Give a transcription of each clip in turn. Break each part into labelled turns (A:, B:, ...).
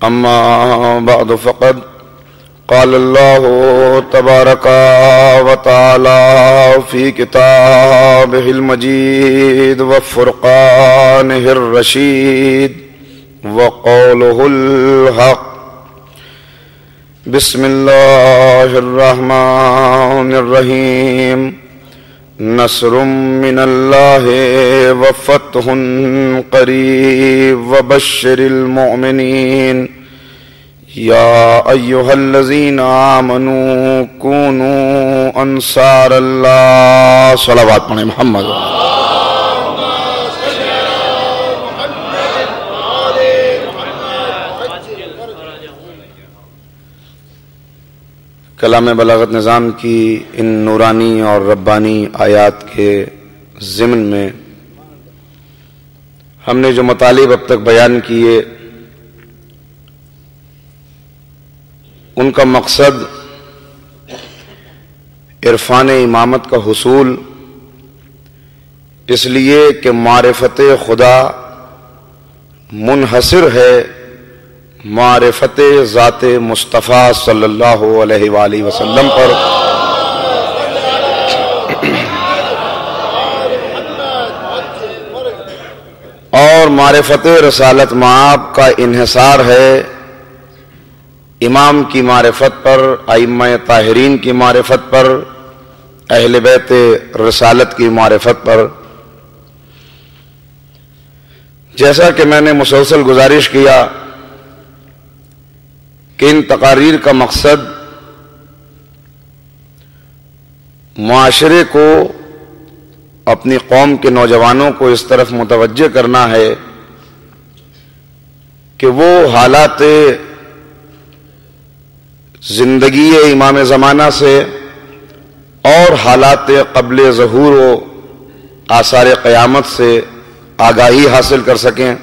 A: أما بعد فقد قال الله تبارك وتعالى في كتابه المجيد وفرقانه الرشيد وقوله الحق بسم الله الرحمن الرحيم نصر من الله وفتح قريب وبشر المؤمنين يا أيها الذين آمنوا كونوا أنصار الله صلوات پڑھیں محمد کلام بلاغت نظام کی ان نورانی اور ربانی آیات کے ضمن میں ہم نے جو مطالب اب تک بیان کیے ان کا مقصد عرفان امامت کا حصول، اس لیے کہ معرفت خدا منحصر ہے معرفت ذات مصطفیٰ صلی اللہ علیہ وآلہ وسلم پر، اور معرفت رسالت مآب کا انحصار ہے امام کی معرفت پر، ائمہ طاہرین کی معرفت پر، اہل بیت رسالت کی معرفت پر۔ جیسا کہ میں نے مسلسل گزارش کیا کہ ان تقاریر کا مقصد معاشرے کو، اپنی قوم کے نوجوانوں کو اس طرف متوجہ کرنا ہے کہ وہ حالات زندگی امام زمانہ سے اور حالات قبل ظہور و آثار قیامت سے آگاہی حاصل کر سکیں،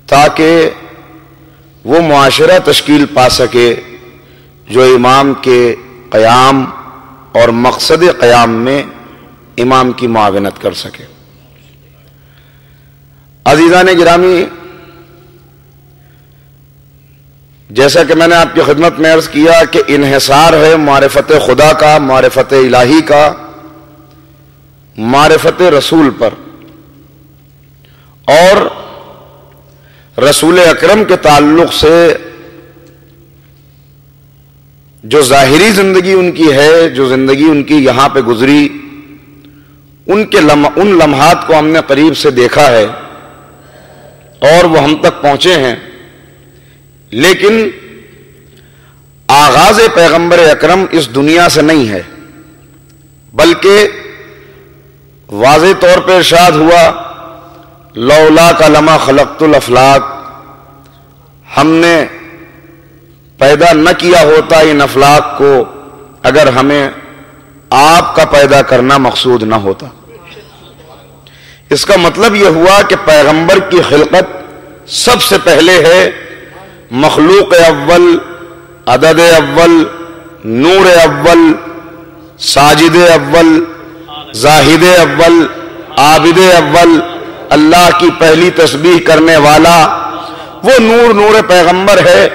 A: تاکہ وہ معاشرہ تشکیل پا سکے جو امام کے قیام اور مقصد قیام میں امام کی معاونت کر سکے۔ عزیزان گرامی، جیسا کہ میں نے آپ کی خدمت میں عرض کیا کہ انحصار ہے معرفت خدا کا، معرفت الہی کا، معرفت رسول پر، اور رسول اکرم کے تعلق سے جو ظاہری زندگی ان کی ہے، جو زندگی ان کی یہاں پہ گزری، ان لمحات کو ہم نے قریب سے دیکھا ہے اور وہ ہم تک پہنچے ہیں، لیکن آغاز پیغمبر اکرم اس دنیا سے نہیں ہے، بلکہ واضح طور پہ ارشاد ہوا لولاک لما خلقت الافلاک، ہم نے پیدا نہ کیا ہوتا ان افلاک کو اگر ہمیں آپ کا پیدا کرنا مقصود نہ ہوتا۔ اس کا مطلب یہ ہوا کہ پیغمبر کی خلقت سب سے پہلے ہے مخلوق اول، عدد اول، نور اول، ساجد اول، زاہد اول، عابد اول، اللہ کی پہلی تسبیح کرنے والا، وہ نور پیغمبر ہے۔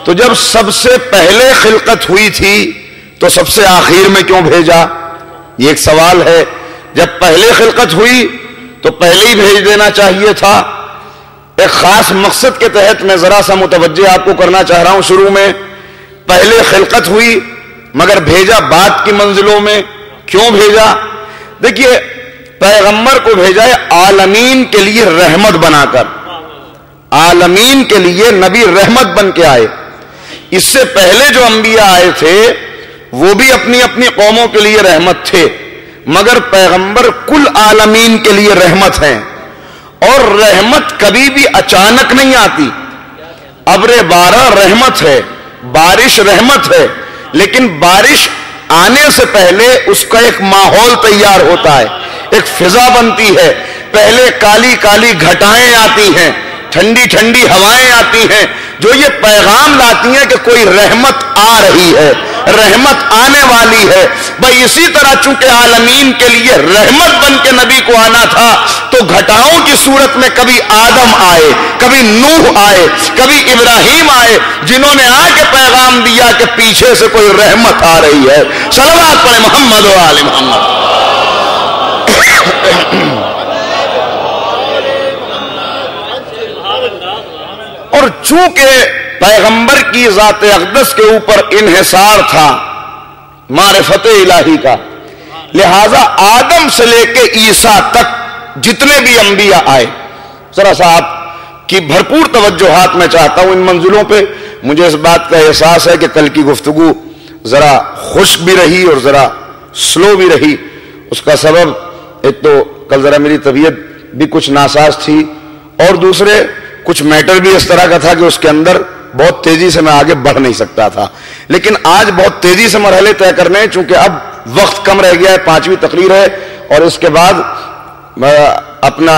A: تو جب سب سے پہلے خلقت ہوئی تھی تو سب سے آخر میں کیوں بھیجا؟ یہ ایک سوال ہے۔ جب پہلے خلقت ہوئی تو پہلے ہی بھیج دینا چاہیے تھا۔ ایک خاص مقصد کے تحت میں ذرا سا متوجہ آپ کو کرنا چاہ رہا ہوں۔ شروع میں پہلے خلقت ہوئی مگر بھیجا بعد کی منزلوں میں، کیوں بھیجا؟ دیکھیے، پیغمبر کو بھیجا ہے عالمین کے لیے رحمت بنا کر، عالمین کے لیے نبی رحمت بن کے آئے۔ اس سے پہلے جو انبیاء آئے تھے وہ بھی اپنی اپنی قوموں کے لیے رحمت تھے، مگر پیغمبر کل عالمین کے لیے رحمت ہیں۔ اور رحمت کبھی بھی اچانک نہیں آتی۔ ابر بارہ رحمت ہے، بارش رحمت ہے، لیکن بارش آنے سے پہلے اس کا ایک ماحول تیار ہوتا ہے، ایک فضا بنتی ہے۔ پہلے کالی کالی گھٹائیں آتی ہیں، ٹھنڈی ٹھنڈی ہوائیں آتی ہیں جو یہ پیغام لاتی ہیں کہ کوئی رحمت آ رہی ہے۔ رحمت آنے والی ہے۔ بھائی اسی طرح چونکہ عالمین کے لیے رحمت بن کے نبی کو آنا تھا تو گھٹاؤں کی صورت میں کبھی آدم آئے، کبھی نوح آئے، کبھی ابراہیم آئے، جنہوں نے آ کے پیغام دیا کہ پیچھے سے کوئی رحمت آ رہی ہے۔ صلوات پڑھیں محمد و آل محمد۔ اور چونکہ پیغمبر کی ذات اقدس کے اوپر انحصار تھا معرفت الہی کا، لہذا آدم سے لے کے عیسیٰ تک جتنے بھی انبیاء آئے، ذرا سا آپ کی بھرپور توجہات میں چاہتا ہوں ان منزلوں پہ۔ مجھے اس بات کا احساس ہے کہ کل کی گفتگو ذرا خشک بھی رہی اور ذرا سلو بھی رہی۔ اس کا سبب ایک تو کل ذرا میری طبیعت بھی کچھ ناساز تھی، اور دوسرے کچھ میٹر بھی اس طرح کا تھا کہ اس کے اندر بہت تیزی سے میں آگے بڑھ نہیں سکتا تھا۔ لیکن آج بہت تیزی سے مرحلے طے کرنے ہیں، چونکہ اب وقت کم رہ گیا ہے، 5ویں تقریر ہے، اور اس کے بعد اپنا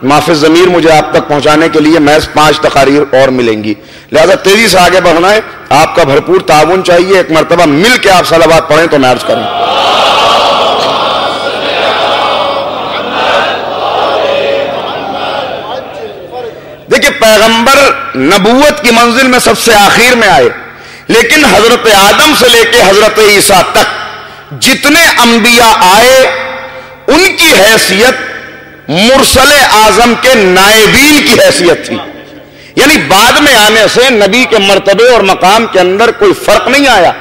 A: معاف ضمیر مجھے آپ تک پہنچانے کے لیے محض 5 تقاریر اور ملیں گی، لہذا تیزی سے آگے بڑھنا ہے۔ آپ کا بھرپور تعاون چاہیے۔ ایک مرتبہ مل کے آپ صلوات پڑھیں تو میں عرض کروں۔ دیکھیں پیغمبر نبوت کی منزل میں سب سے آخر میں آئے، لیکن حضرت آدم سے لے کے حضرت عیسیٰ تک جتنے انبیاء آئے ان کی حیثیت مرسل اعظم کے نائبین کی حیثیت تھی، یعنی بعد میں آنے سے نبی کے مرتبے اور مقام کے اندر کوئی فرق نہیں آیا۔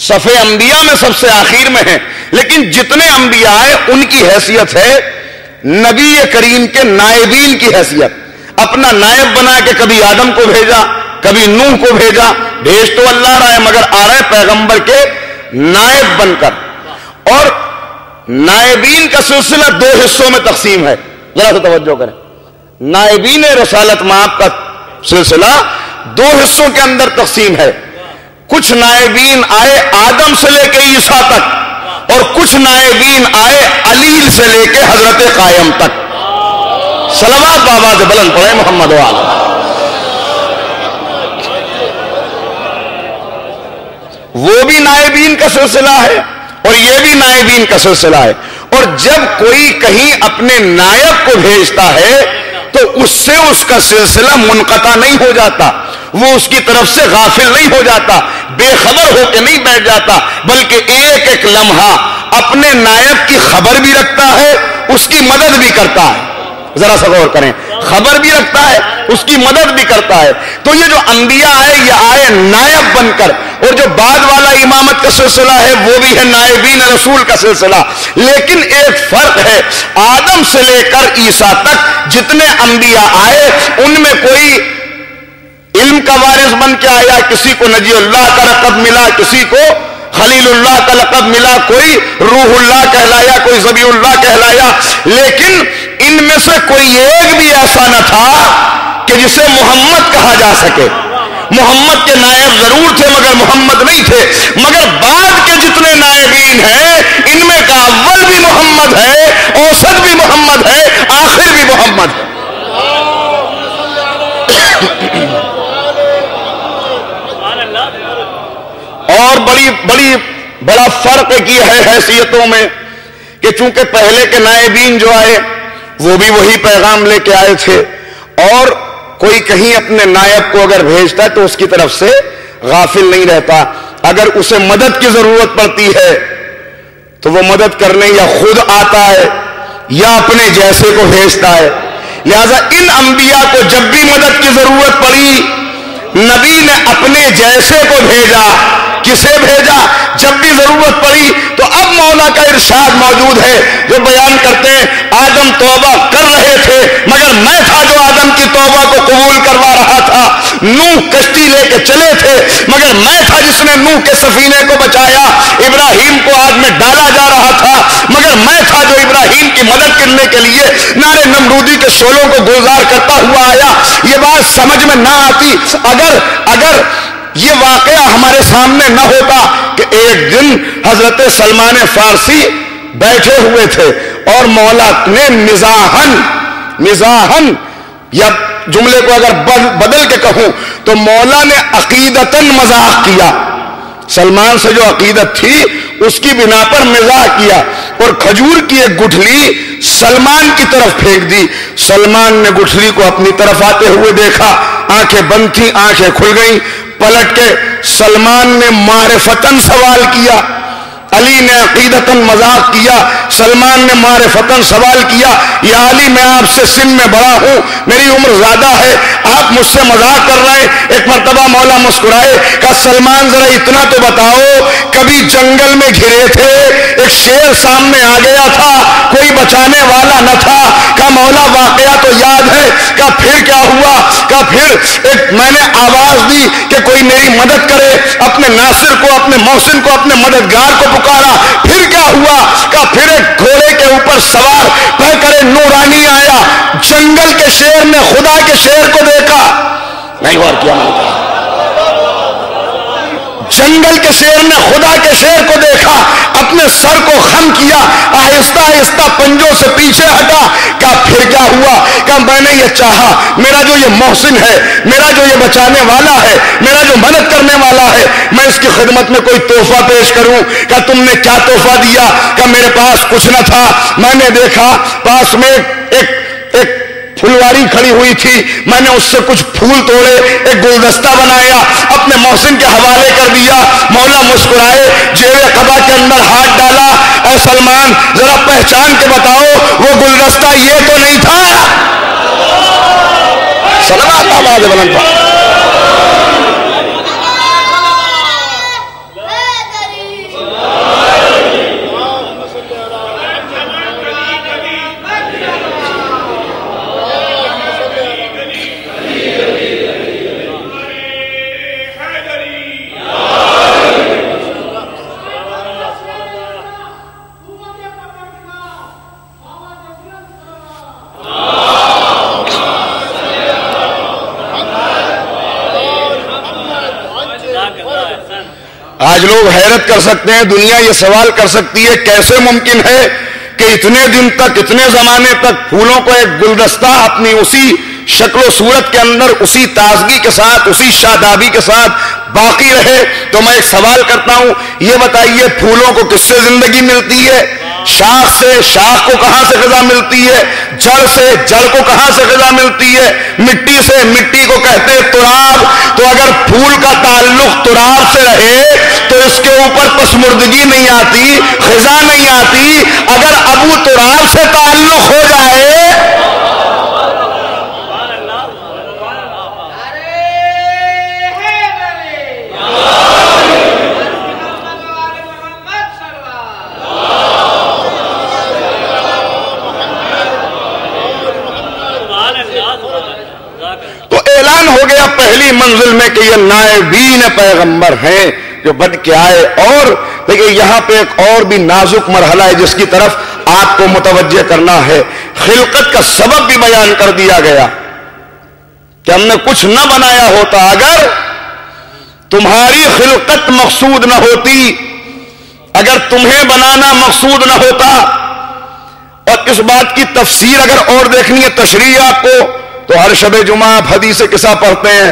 A: صفِ انبیاء میں سب سے آخر میں ہیں، لیکن جتنے انبیاء آئے ان کی حیثیت ہے نبی کریم کے نائبین کی حیثیت۔ اپنا نائب بنا کے کبھی آدم کو بھیجا، کبھی نوح کو بھیجا، بھیج تو اللہ رہا ہے مگر آ رہے پیغمبر کے نائب بن کر۔ اور نائبین کا سلسلہ 2 حصوں میں تقسیم ہے، ذرا سا توجہ کریں۔ نائبین رسالت مآب کا سلسلہ 2 حصوں کے اندر تقسیم ہے۔ کچھ نائبین آئے آدم سے لے کے عیسیٰ تک، اور کچھ نائبین آئے علیل سے لے کے حضرت قائم تک۔ صلوات بابا سے بلند پڑھیں محمد و آل۔ وہ بھی نائبین کا سلسلہ ہے اور یہ بھی نائبین کا سلسلہ ہے۔ اور جب کوئی کہیں اپنے نائب کو بھیجتا ہے تو اس سے اس کا سلسلہ منقطع نہیں ہو جاتا، وہ اس کی طرف سے غافل نہیں ہو جاتا، بے خبر ہو کے نہیں بیٹھ جاتا، بلکہ ایک ایک لمحہ اپنے نائب کی خبر بھی رکھتا ہے، اس کی مدد بھی کرتا ہے۔ ذرا سا غور کریں، خبر بھی رکھتا ہے، اس کی مدد بھی کرتا ہے۔ تو یہ جو انبیاء آئے یہ آئے نائب بن کر، اور جو بعد والا امامت کا سلسلہ ہے وہ بھی ہے نائبین رسول کا سلسلہ۔ لیکن ایک فرق ہے، آدم سے لے کر عیسیٰ تک جتنے انبیاء آئے ان میں کوئی علم کا وارث بن کے آیا، کسی کو نجی اللہ کا لقب ملا، کسی کو خلیل اللہ کا لقب ملا، کوئی روح اللہ کہلایا، کوئی ذبیح اللہ کہلایا، لیکن ان میں سے کوئی ایک بھی ایسا نہ تھا کہ جسے محمد کہا جا سکے۔ محمد کے نائب ضرور تھے مگر محمد نہیں تھے، مگر بعد کے جتنے نائبین ہیں ان میں کا اول بھی محمد ہے، اوسط بھی محمد ہے، آخر بھی محمد ہے۔ اور بڑا فرق کیا ہے حیثیتوں میں کہ چونکہ پہلے کے نائبین جو آئے وہ بھی وہی پیغام لے کے آئے تھے، اور کوئی کہیں اپنے نائب کو اگر بھیجتا ہے تو اس کی طرف سے غافل نہیں رہتا۔ اگر اسے مدد کی ضرورت پڑتی ہے تو وہ مدد کرنے یا خود آتا ہے یا اپنے جیسے کو بھیجتا ہے۔ لہذا ان انبیاء کو جب بھی مدد کی ضرورت پڑی نبی نے اپنے جیسے کو بھیجا۔ کسے بھیجا؟ جب بھی ضرورت پڑی۔ تو اب مولا کا ارشاد موجود ہے جو بیان کرتے ہیں آدم توبہ کر رہے تھے مگر میں تھا جو آدم کی توبہ کو قبول کروا رہا تھا، نوح کشتی لے کے چلے تھے مگر میں تھا جس نے نوح کے سفینے کو بچایا، ابراہیم کو آگ میں ڈالا جا رہا تھا مگر میں تھا جو ابراہیم کی مدد کرنے کے لیے نارے نمرودی کے شعلوں کو گلزار کرتا ہوا آیا۔ یہ بات سمجھ میں نہ آتی اگر یہ واقعہ ہمارے سامنے نہ ہوتا کہ ایک دن حضرت سلمان فارسی بیٹھے ہوئے تھے اور مولا نے مزاحن یا جملے کو اگر بدل کے کہوں تو مولا نے عقیدتاً مذاق کیا سلمان سے جو عقیدت تھی اس کی بنا پر مزاح کیا اور کھجور کی ایک گٹھلی سلمان کی طرف پھینک دی. سلمان نے گٹھلی کو اپنی طرف آتے ہوئے دیکھا, آنکھیں بند تھیں, آنکھیں کھل گئیں. پلٹ کے سلمان نے معرفتاً سوال کیا, علی نے عقیدتاً مذاق کیا, سلمان نے معرفتاً سوال کیا, یا علی میں آپ سے سن میں بڑا ہوں, میری عمر زیادہ ہے, آپ مجھ سے مذاق کر رہے ہیں. ایک مرتبہ مولا مسکرائے, کہا سلمان ذرا اتنا تو بتاؤ, کبھی جنگل میں گھرے تھے, ایک شیر سامنے آ گیا تھا, کوئی بچانے والا نہ تھا. کہا مولا واقعہ تو یاد ہے. کہا پھر کیا ہوا؟ کہا پھر ایک میں نے آواز دی کہ کوئی میری مدد کرے, اپنے ناصر کو, اپنے محسن کو, اپنے مددگار کو پکارا. پھر کیا ہوا؟ کہا پھر ایک گھوڑے کے اوپر سوار پہ کرے نورانی آیا. جنگل کے شیر نے خدا کے شیر کو دیکھا, نہیں غور کیا میں نے, جنگل کے شیر نے خدا کے شیر کو دیکھا, اپنے سر کو خم کیا, آہستہ آہستہ پنجوں سے پیچھے ہٹا. کہا پھر کیا ہوا؟ کہا میں نے یہ چاہا, میرا جو یہ محسن ہے, میرا جو یہ بچانے والا ہے, میرا جو مدد کرنے والا ہے, میں اس کی خدمت میں کوئی تحفہ پیش کروں. کہا تم نے کیا تحفہ دیا؟ کہا میرے پاس کچھ نہ تھا, میں نے دیکھا پاس میں ایک پھلواری کھڑی ہوئی تھی, میں نے اس سے کچھ پھول توڑے, ایک گلدستہ بنایا, اپنے محسن کے حوالے کر دیا. مولا مسکرائے, جیب قبا کے اندر ہاتھ ڈالا, اے سلمان ذرا پہچان کے بتاؤ وہ گلدستہ یہ تو نہیں تھا؟ سلام آواز بلند پا. آج لوگ حیرت کر سکتے ہیں, دنیا یہ سوال کر سکتی ہے کیسے ممکن ہے کہ اتنے دن تک, اتنے زمانے تک پھولوں کو ایک گلدستہ اپنی اسی شکل و صورت کے اندر, اسی تازگی کے ساتھ, اسی شادابی کے ساتھ باقی رہے. تو میں ایک سوال کرتا ہوں, یہ بتائیے پھولوں کو کس سے زندگی ملتی ہے؟ شاخ سے. شاخ کو کہاں سے غذا ملتی ہے؟ جڑ سے. جڑ کو کہاں سے غذا ملتی ہے؟ مٹی سے. مٹی کو کہتے ہیں تراب. تو اگر پھول کا تعلق تراب سے رہے تو اس کے اوپر پسمردگی نہیں آتی, غذا نہیں آتی. اگر ابو تراب سے تعلق ہو جائے ہو گیا پہلی منزل میں کہ یہ نائبین پیغمبر ہیں جو بن کے آئے. اور لیکن یہاں پہ ایک اور بھی نازک مرحلہ ہے جس کی طرف آپ کو متوجہ کرنا ہے. خلقت کا سبب بھی بیان کر دیا گیا کہ ہم نے کچھ نہ بنایا ہوتا اگر تمہاری خلقت مقصود نہ ہوتی, اگر تمہیں بنانا مقصود نہ ہوتا. اور اس بات کی تفسیر اگر اور دیکھنی ہے, تشریح آپ کو, تو ہر شب جمعہ آپ حدیث قصہ پڑھتے ہیں,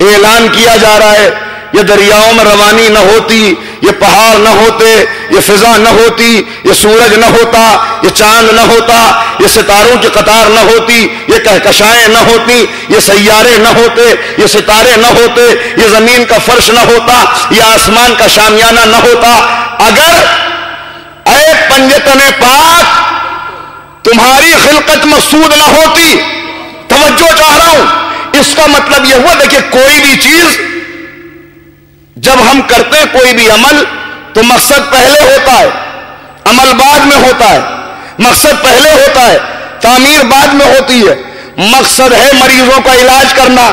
A: اعلان کیا جا رہا ہے یہ دریاؤں میں روانی نہ ہوتی, یہ پہاڑ نہ ہوتے, یہ فضا نہ ہوتی, یہ سورج نہ ہوتا, یہ چاند نہ ہوتا, یہ ستاروں کی قطار نہ ہوتی, یہ کہکشائیں نہ ہوتی, یہ سیارے نہ ہوتے, یہ ستارے نہ ہوتے, یہ زمین کا فرش نہ ہوتا, یہ آسمان کا شامیانہ نہ ہوتا. اگر اے پنجتن پاک تمہاری خلقت مقصود نہ ہوتی, توجہ چاہ رہا ہوں, اس کا مطلب یہ ہوا دیکھیں کوئی بھی چیز جب ہم کرتے ہیں کوئی بھی عمل تو مقصد پہلے ہوتا ہے, عمل بعد میں ہوتا ہے. مقصد پہلے ہوتا ہے, تعمیر بعد میں ہوتی ہے. مقصد ہے مریضوں کا علاج کرنا,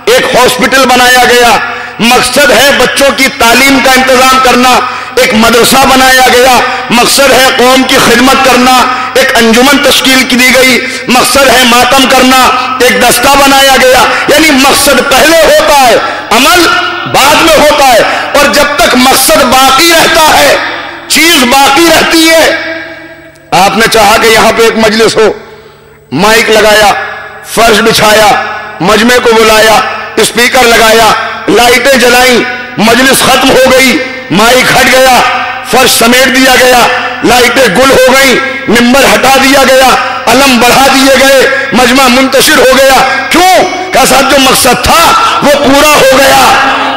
A: ایک ہاسپٹل بنایا گیا. مقصد ہے بچوں کی تعلیم کا انتظام کرنا, ایک مدرسہ بنایا گیا. مقصد ہے قوم کی خدمت کرنا, ایک انجمن تشکیل کی دی گئی. مقصد ہے ماتم کرنا, ایک دستہ بنایا گیا. یعنی مقصد پہلے ہوتا ہے, عمل بعد میں ہوتا ہے. اور جب تک مقصد باقی رہتا ہے, چیز باقی رہتی ہے. آپ نے چاہا کہ یہاں پہ ایک مجلس ہو, مائک لگایا, فرش بچھایا, مجمع کو بلایا, اسپیکر لگایا, لائٹیں جلائیں, مجلس ختم ہو گئی، مائک ہٹ گیا، فرش سمیٹ دیا گیا، لائٹیں گل ہو گئی، ممبر ہٹا دیا گیا، علم بڑھا دیے گئے، مجمع منتشر ہو گیا. کیوں؟ کہ صاحب جو مقصد تھا وہ پورا ہو گیا،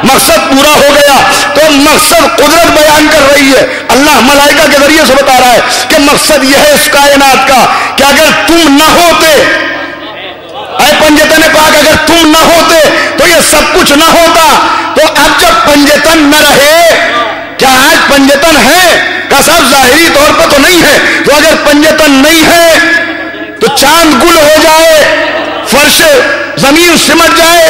A: مقصد پورا ہو گیا. تو مقصد قدرت بیان کر رہی ہے. اللہ ملائکہ کے ذریعے سے بتا رہا ہے کہ مقصد یہ ہے اس کائنات کا کہ اگر تم نہ ہوتے، اے پنجتن پاک، اگر تم نہ ہوتے تو یہ سب کچھ نہ ہوتا. تو اب جب پنجتن نہ رہے، کیا آج پنجتن ہے؟ کہ صاحب ظاہری طور پر تو نہیں ہے. تو اگر پنجتن نہیں ہے تو چاند گل ہو جائے، فرش زمین سمٹ جائے،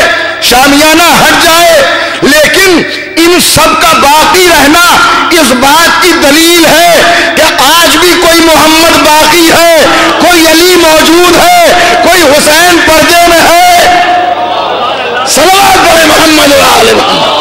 A: شامیانہ ہٹ جائے، لیکن ان سب کا باقی رہنا اس بات کی دلیل ہے کہ آج بھی کوئی محمد باقی ہے، کوئی علی موجود ہے، کوئی حسین پردے میں ہے. صلوات پڑھیں محمد و آل محمد.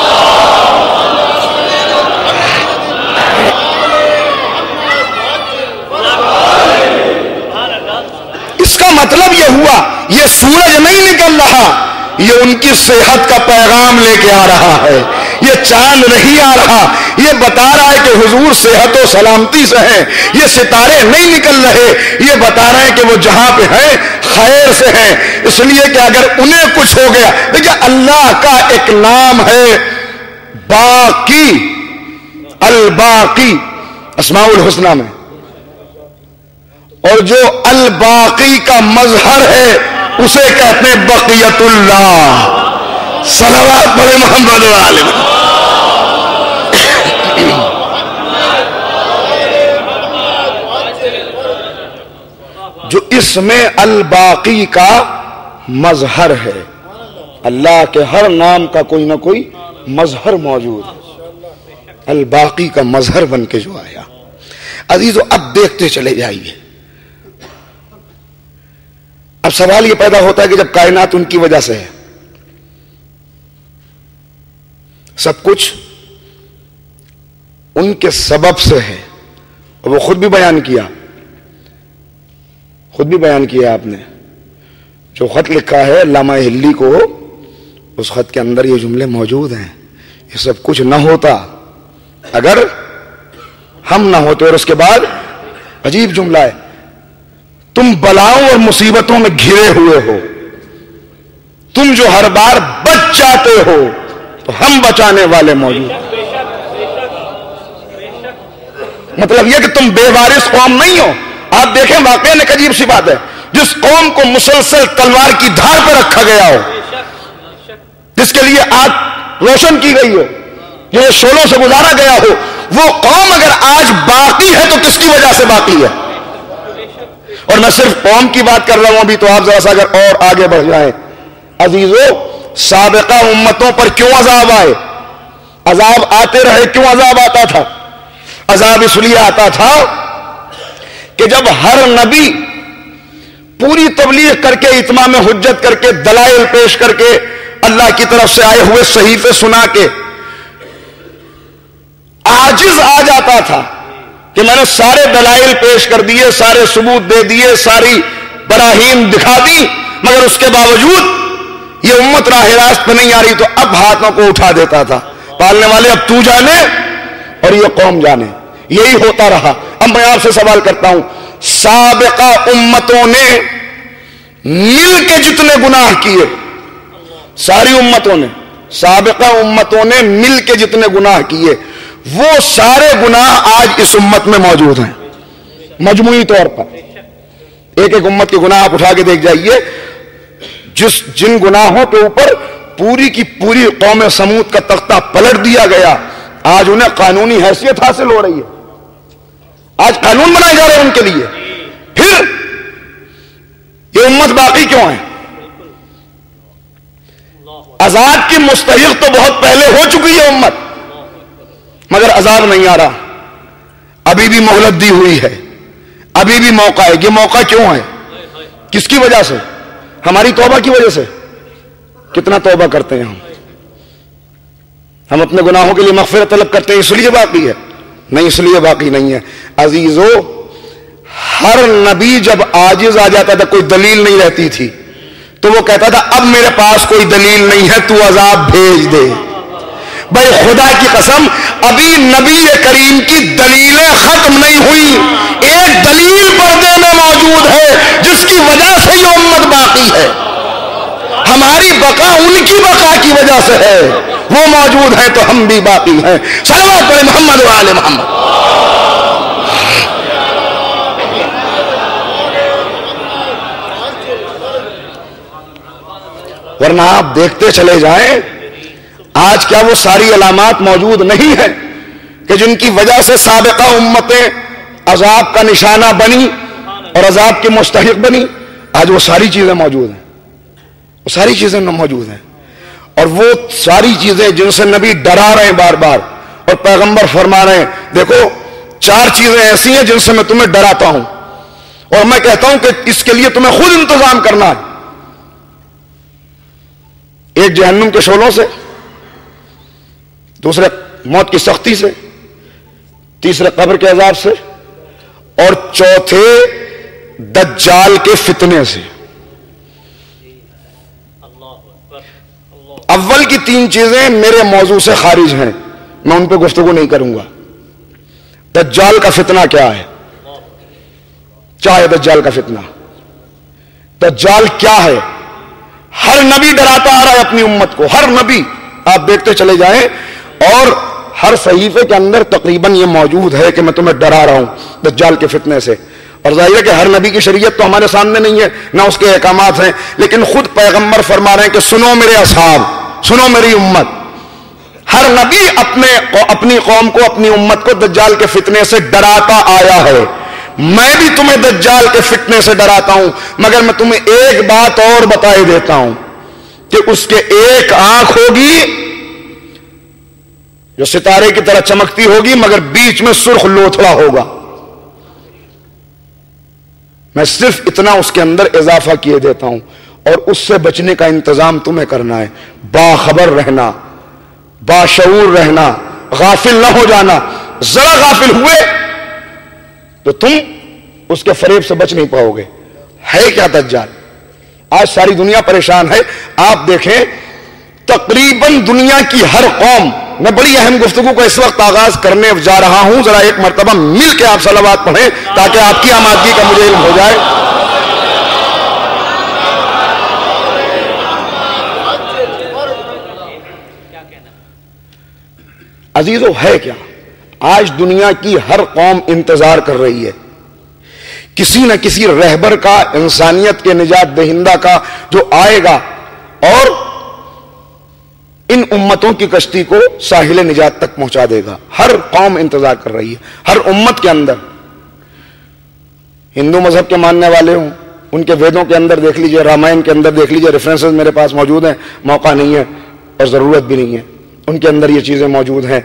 A: اس کا مطلب یہ ہوا یہ سورج نہیں نکل رہا، یہ ان کی صحت کا پیغام لے کے آ رہا ہے. یہ چاند نہیں آ رہا، یہ بتا رہا ہے کہ حضور صحت و سلامتی سے ہیں. یہ ستارے نہیں نکل رہے، یہ بتا رہے ہیں کہ وہ جہاں پہ ہیں خیر سے ہیں. اس لیے کہ اگر انہیں کچھ ہو گیا، دیکھیں اللہ کا ایک نام ہے باقی، الباقی اسماء الحسنہ میں، اور جو الباقی کا مظہر ہے اسے کہتے ہیں بقیت اللہ. صلوات پڑھے محمد و آل محمد. جو اس میں الباقی کا مظہر ہے، اللہ کے ہر نام کا کوئی نہ کوئی مظہر موجود ہے. الباقی کا مظہر بن کے جو آیا. عزیزو اب دیکھتے چلے جائیے. اب سوال یہ پیدا ہوتا ہے کہ جب کائنات ان کی وجہ سے ہے، سب کچھ ان کے سبب سے ہے، اور وہ خود بھی بیان کیا آپ نے جو خط لکھا ہے علامہ ہلی کو، اس خط کے اندر یہ جملے موجود ہیں. یہ سب کچھ نہ ہوتا اگر ہم نہ ہوتے. اور اس کے بعد عجیب جملہ ہے، تم بلاؤں اور مصیبتوں میں گھرے ہوئے ہو، تم جو ہر بار بچ جاتے ہو تو ہم بچانے والے موجود. مطلب یہ کہ تم بے وارث قوم نہیں ہو. آپ دیکھیں واقعہ ایک عجیب سی بات ہے، جس قوم کو مسلسل تلوار کی دھار پہ رکھا گیا ہو، جس کے لیے آگ روشن کی گئی ہو، جو شولوں سے گزارا گیا ہو، وہ قوم اگر آج باقی ہے تو کس کی وجہ سے باقی ہے؟ اور میں صرف قوم کی بات کر رہا ہوں ابھی، تو آپ ذرا سا اگر اور آگے بڑھ جائیں. عزیزو، سابقہ امتوں پر کیوں عذاب آئے؟ عذاب آتے رہے. کیوں عذاب آتا تھا؟ عذاب اس لیے آتا تھا کہ جب ہر نبی پوری تبلیغ کر کے، اتمام حجت کر کے، دلائل پیش کر کے، اللہ کی طرف سے آئے ہوئے صحیفے سنا کے عاجز آ جاتا تھا کہ میں نے سارے دلائل پیش کر دیے، سارے ثبوت دے دیے، ساری براہین دکھا دی، مگر اس کے باوجود یہ امت راہ راست پہ نہیں آ رہی، تو اب ہاتھوں کو اٹھا دیتا تھا. پالنے والے اب تو جانے اور یہ قوم جانے. یہی ہوتا رہا. اب میں آپ سے سوال کرتا ہوں، سابقہ امتوں نے مل کے جتنے گناہ کیے، ساری امتوں نے، سابقہ امتوں نے مل کے جتنے گناہ کیے، وہ سارے گناہ آج اس امت میں موجود ہیں مجموعی طور پر. ایک ایک امت کے گناہ آپ اٹھا کے دیکھ جائیے. جن گناہوں کے اوپر پوری کی پوری قوم سمود کا تختہ پلٹ دیا گیا، آج انہیں قانونی حیثیت حاصل ہو رہی ہے. آج قانون بنائے جا رہے ہیں ان کے لیے. پھر یہ امت باقی کیوں ہے؟ عذاب کی مستحق تو بہت پہلے ہو چکی ہے امت، مگر عذاب نہیں آ رہا. ابھی بھی مہلت دی ہوئی ہے، ابھی بھی موقع ہے. یہ موقع کیوں ہے؟ کس کی وجہ سے؟ ہماری توبہ کی وجہ سے. کتنا توبہ کرتے ہیں ہم اپنے گناہوں کے لیے مغفرت طلب کرتے ہیں، اس لیے باقی ہے؟ نہیں، اس لیے باقی نہیں ہے. عزیزو، ہر نبی جب عاجز آ جاتا تھا، کوئی دلیل نہیں رہتی تھی، تو وہ کہتا تھا اب میرے پاس کوئی دلیل نہیں ہے، تو عذاب بھیج دے. بھائی خدا کی قسم ابھی نبی کریم کی دلیلیں ختم نہیں ہوئی. ایک دلیل پردے میں موجود ہے جس کی وجہ سے یہ امت باقی ہے. ہماری بقا ان کی بقا کی وجہ سے ہے. وہ موجود ہیں تو ہم بھی باقی ہیں. صلوات پڑھیں محمد و آل محمد. ورنہ آپ دیکھتے چلے جائیں آج کیا وہ ساری علامات موجود نہیں ہیں کہ جن کی وجہ سے سابقہ امتیں عذاب کا نشانہ بنی اور عذاب کے مستحق بنی؟ آج وہ ساری چیزیں موجود ہیں. وہ ساری چیزیں موجود ہیں. اور وہ ساری چیزیں جن سے نبی ڈرا رہے ہیں بار بار اور پیغمبر فرما رہے ہیں دیکھو 4 چیزیں ایسی ہیں جن سے میں تمہیں ڈراتا ہوں اور میں کہتا ہوں کہ اس کے لیے تمہیں خود انتظام کرنا ہے. ایک جہنم کے شعلوں سے، دوسرے موت کی سختی سے، تیسرے قبر کے عذاب سے، اور چوتھے دجال کے فتنے سے. اول کی 3 چیزیں میرے موضوع سے خارج ہیں، میں ان پہ گفتگو نہیں کروں گا. دجال کا فتنہ کیا ہے؟ کیا ہے دجال کا فتنہ؟ دجال کیا ہے؟ ہر نبی ڈراتا آ رہا ہے اپنی امت کو. ہر نبی آپ دیکھتے چلے جائیں اور ہر صحیفے کے اندر تقریباً یہ موجود ہے کہ میں تمہیں ڈرا رہا ہوں دجال کے فتنے سے. اور ظاہر ہے کہ ہر نبی کی شریعت تو ہمارے سامنے نہیں ہے، نہ اس کے احکامات ہیں، لیکن خود پیغمبر فرما رہے ہیں کہ سنو میرے اصحاب، سنو میری امت. ہر نبی اپنی قوم کو، اپنی امت کو دجال کے فتنے سے ڈراتا آیا ہے. میں بھی تمہیں دجال کے فتنے سے ڈراتا ہوں، مگر میں تمہیں ایک بات اور بتائے دیتا ہوں کہ اس کے ایک آنکھ ہوگی جو ستارے کی طرح چمکتی ہوگی مگر بیچ میں سرخ لوتھڑا ہوگا. میں صرف اتنا اس کے اندر اضافہ کیے دیتا ہوں اور اس سے بچنے کا انتظام تمہیں کرنا ہے. باخبر رہنا، باشعور رہنا، غافل نہ ہو جانا. ذرا غافل ہوئے تو تم اس کے فریب سے بچ نہیں پاؤ گے. ہے کیا دجال؟ آج ساری دنیا پریشان ہے. آپ دیکھیں تقریباً دنیا کی ہر قوم، میں بڑی اہم گفتگو کو اس وقت آغاز کرنے جا رہا ہوں، ذرا ایک مرتبہ مل کے آپ صلوات پڑھیں تاکہ آپ کی آمادگی کا مجھے علم ہو جائے. عزیزو ہے کیا؟ آج دنیا کی ہر قوم انتظار کر رہی ہے کسی نہ کسی رہبر کا، انسانیت کے نجات دہندہ کا جو آئے گا اور ان امتوں کی کشتی کو ساحل نجات تک پہنچا دے گا. ہر قوم انتظار کر رہی ہے. ہر امت کے اندر، ہندو مذہب کے ماننے والے ہوں ان کے ویدوں کے اندر دیکھ لیجئے، رامائن کے اندر دیکھ لیجئے، ریفرنسز میرے پاس موجود ہیں، موقع نہیں ہے اور ضرورت بھی نہیں ہے. ان کے اندر یہ چیزیں موجود ہیں.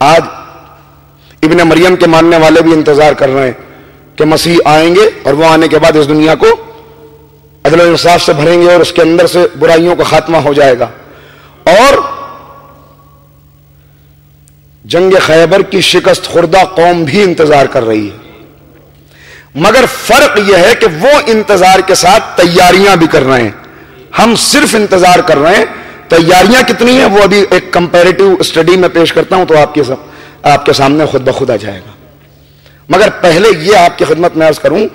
A: آج ابن مریم کے ماننے والے بھی انتظار کر رہے ہیں کہ مسیح آئیں گے اور وہ آنے کے بعد اس دنیا کو عدل و انصاف سے بھریں گے اور اس کے اندر سے برائیوں کا خاتمہ ہو جائے گا. اور جنگ خیبر کی شکست خوردہ قوم بھی انتظار کر رہی ہے. مگر فرق یہ ہے کہ وہ انتظار کے ساتھ تیاریاں بھی کر رہے ہیں. ہم صرف انتظار کر رہے ہیں. تیاریاں کتنی ہیں وہ ابھی ایک کمپیریٹیو اسٹڈی میں پیش کرتا ہوں تو آپ کے سامنے خود بخود آ جائے گا. مگر پہلے یہ آپ کی خدمت میں عرض کروں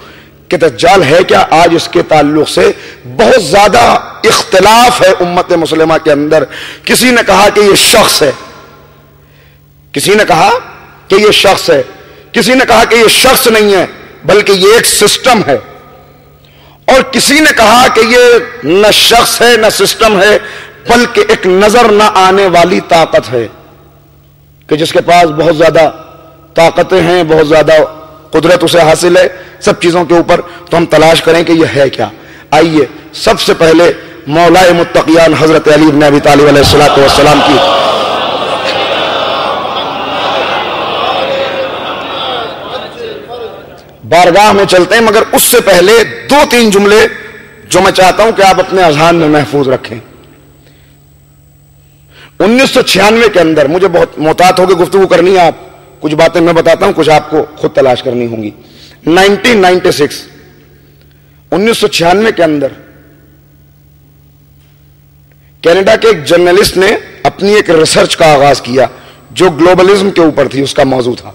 A: کہ دجال ہے کیا. آج اس کے تعلق سے بہت زیادہ اختلاف ہے امت مسلمہ کے اندر. کسی نے کہا کہ یہ شخص ہے، کسی نے کہا کہ یہ شخص ہے، کسی نے کہا کہ یہ شخص نہیں ہے بلکہ یہ ایک سسٹم ہے، اور کسی نے کہا کہ یہ نہ شخص ہے نہ سسٹم ہے بلکہ ایک نظر نہ آنے والی طاقت ہے کہ جس کے پاس بہت زیادہ طاقتیں ہیں، بہت زیادہ قدرت اسے حاصل ہے سب چیزوں کے اوپر. تو ہم تلاش کریں کہ یہ ہے کیا. آئیے سب سے پہلے مولا متقیان حضرت علی بن ابی طالب علیہ الصلوۃ والسلام کی بارگاہ میں چلتے ہیں. مگر اس سے پہلے 2-3 جملے جو میں چاہتا ہوں کہ آپ اپنے اذہان میں محفوظ رکھیں. 1996 کے اندر، مجھے بہت محتاط ہو کے گفتگو کرنی ہے، آپ کچھ باتیں میں بتاتا ہوں، کچھ آپ کو خود تلاش کرنی ہوں گی. 1996 کے اندر کینیڈا کے ایک جرنلسٹ نے اپنی ایک ریسرچ کا آغاز کیا جو گلوبلزم کے اوپر تھی، اس کا موضوع تھا۔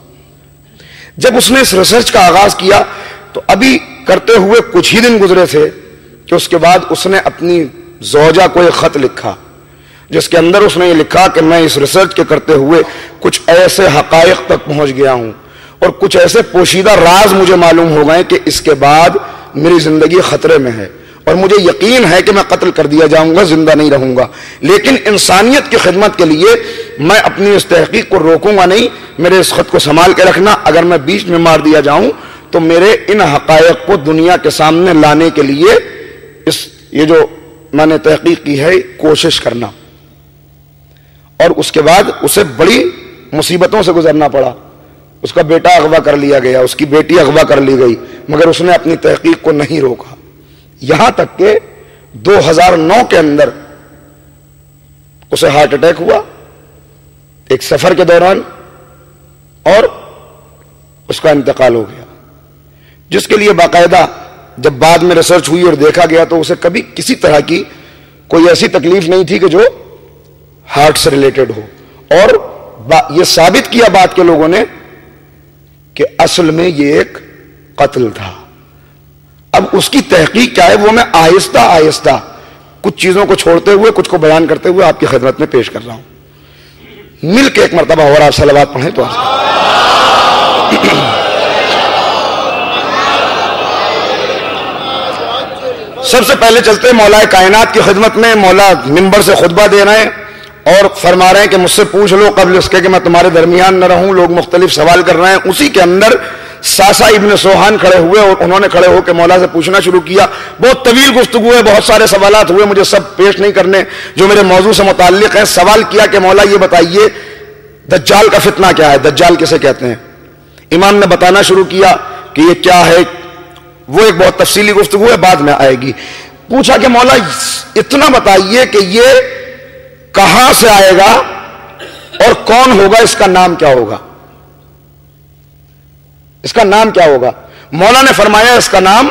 A: جب اس نے اس ریسرچ کا آغاز کیا تو ابھی کرتے ہوئے کچھ ہی دن گزرے تھے کہ اس کے بعد اس نے اپنی زوجہ کو ایک خط لکھا جس کے اندر اس نے یہ لکھا کہ میں اس ریسرچ کے کرتے ہوئے کچھ ایسے حقائق تک پہنچ گیا ہوں اور کچھ ایسے پوشیدہ راز مجھے معلوم ہو گئے کہ اس کے بعد میری زندگی خطرے میں ہے اور مجھے یقین ہے کہ میں قتل کر دیا جاؤں گا، زندہ نہیں رہوں گا، لیکن انسانیت کی خدمت کے لیے میں اپنی اس تحقیق کو روکوں گا نہیں۔ میرے اس خط کو سنبھال کے رکھنا، اگر میں بیچ میں مار دیا جاؤں تو میرے ان حقائق کو دنیا کے سامنے لانے کے لیے یہ جو میں نے تحقیق کی ہے کوشش کرنا۔ اور اس کے بعد اسے بڑی مصیبتوں سے گزرنا پڑا۔ اس کا بیٹا اغوا کر لیا گیا، اس کی بیٹی اغوا کر لی گئی، مگر اس نے اپنی تحقیق کو نہیں روکا، یہاں تک کہ 2009 کے اندر اسے ہارٹ اٹیک ہوا ایک سفر کے دوران اور اس کا انتقال ہو گیا، جس کے لیے باقاعدہ جب بعد میں ریسرچ ہوئی اور دیکھا گیا تو اسے کبھی کسی طرح کی کوئی ایسی تکلیف نہیں تھی کہ جو ہارٹ سے ریلیٹڈ ہو، اور یہ ثابت کیا بعد کے لوگوں نے کہ اصل میں یہ ایک قتل تھا۔ اب اس کی تحقیق کیا ہے وہ میں آہستہ آہستہ کچھ چیزوں کو چھوڑتے ہوئے کچھ کو بیان کرتے ہوئے آپ کی خدمت میں پیش کر رہا ہوں۔ مل کے ایک مرتبہ اور آپ صلوات پڑھیں تو سب سے پہلے چلتے مولا کائنات کی خدمت میں۔ مولا منبر سے خطبہ دے رہے ہیں اور فرما رہے ہیں کہ مجھ سے پوچھ لو قبل اس کے کہ میں تمہارے درمیان نہ رہوں۔ لوگ مختلف سوال کر رہے ہیں، اسی کے اندر ساسا ابن سوحان کھڑے ہوئے اور انہوں نے کھڑے ہو کے مولا سے پوچھنا شروع کیا۔ بہت طویل گفتگو ہے، بہت سارے سوالات ہوئے، مجھے سب پیش نہیں کرنے جو میرے موضوع سے متعلق ہیں۔ سوال کیا کہ مولا یہ بتائیے دجال کا فتنہ کیا ہے، دجال کسے کہتے ہیں؟ امام نے بتانا شروع کیا کہ یہ کیا ہے، وہ ایک بہت تفصیلی گفتگو ہے، بعد میں آئے گی۔ پوچھا کہ مولا اتنا بتائیے کہ یہ کہاں سے آئے گا اور کون ہوگا، اس کا نام کیا ہوگا، اس کا نام کیا ہوگا؟ مولا نے فرمایا اس کا نام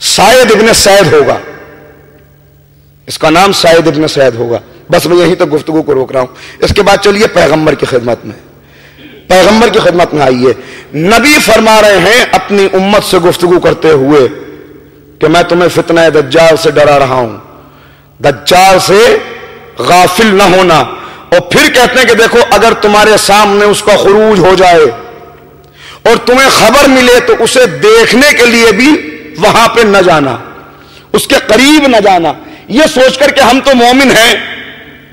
A: سعید ابن سعید ہوگا، اس کا نام سعید ابن سعید ہوگا۔ بس میں یہیں تک گفتگو کو روک رہا ہوں۔ اس کے بعد چلیے پیغمبر کی خدمت میں، پیغمبر کی خدمت میں آئیے۔ نبی فرما رہے ہیں اپنی امت سے گفتگو کرتے ہوئے کہ میں تمہیں فتنہ دجال سے ڈرا رہا ہوں، دجال سے غافل نہ ہونا۔ اور پھر کہتے ہیں کہ دیکھو اگر تمہارے سامنے اس کا خروج ہو جائے اور تمہیں خبر ملے تو اسے دیکھنے کے لیے بھی وہاں پہ نہ جانا، اس کے قریب نہ جانا، یہ سوچ کر کہ ہم تو مومن ہیں،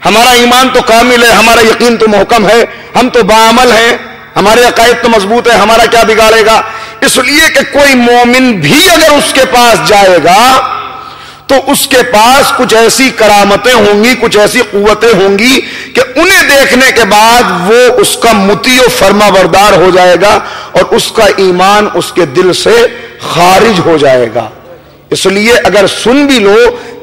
A: ہمارا ایمان تو کامل ہے، ہمارا یقین تو محکم ہے، ہم تو باعمل ہیں، ہمارے عقائد تو مضبوط ہے، ہمارا کیا بگاڑے گا؟ اس لیے کہ کوئی مومن بھی اگر اس کے پاس جائے گا تو اس کے پاس کچھ ایسی کرامتیں ہوں گی، کچھ ایسی قوتیں ہوں گی کہ انہیں دیکھنے کے بعد وہ اس کا مطیع و فرما بردار ہو جائے گا اور اس کا ایمان اس کے دل سے خارج ہو جائے گا۔ اس لیے اگر سن بھی لو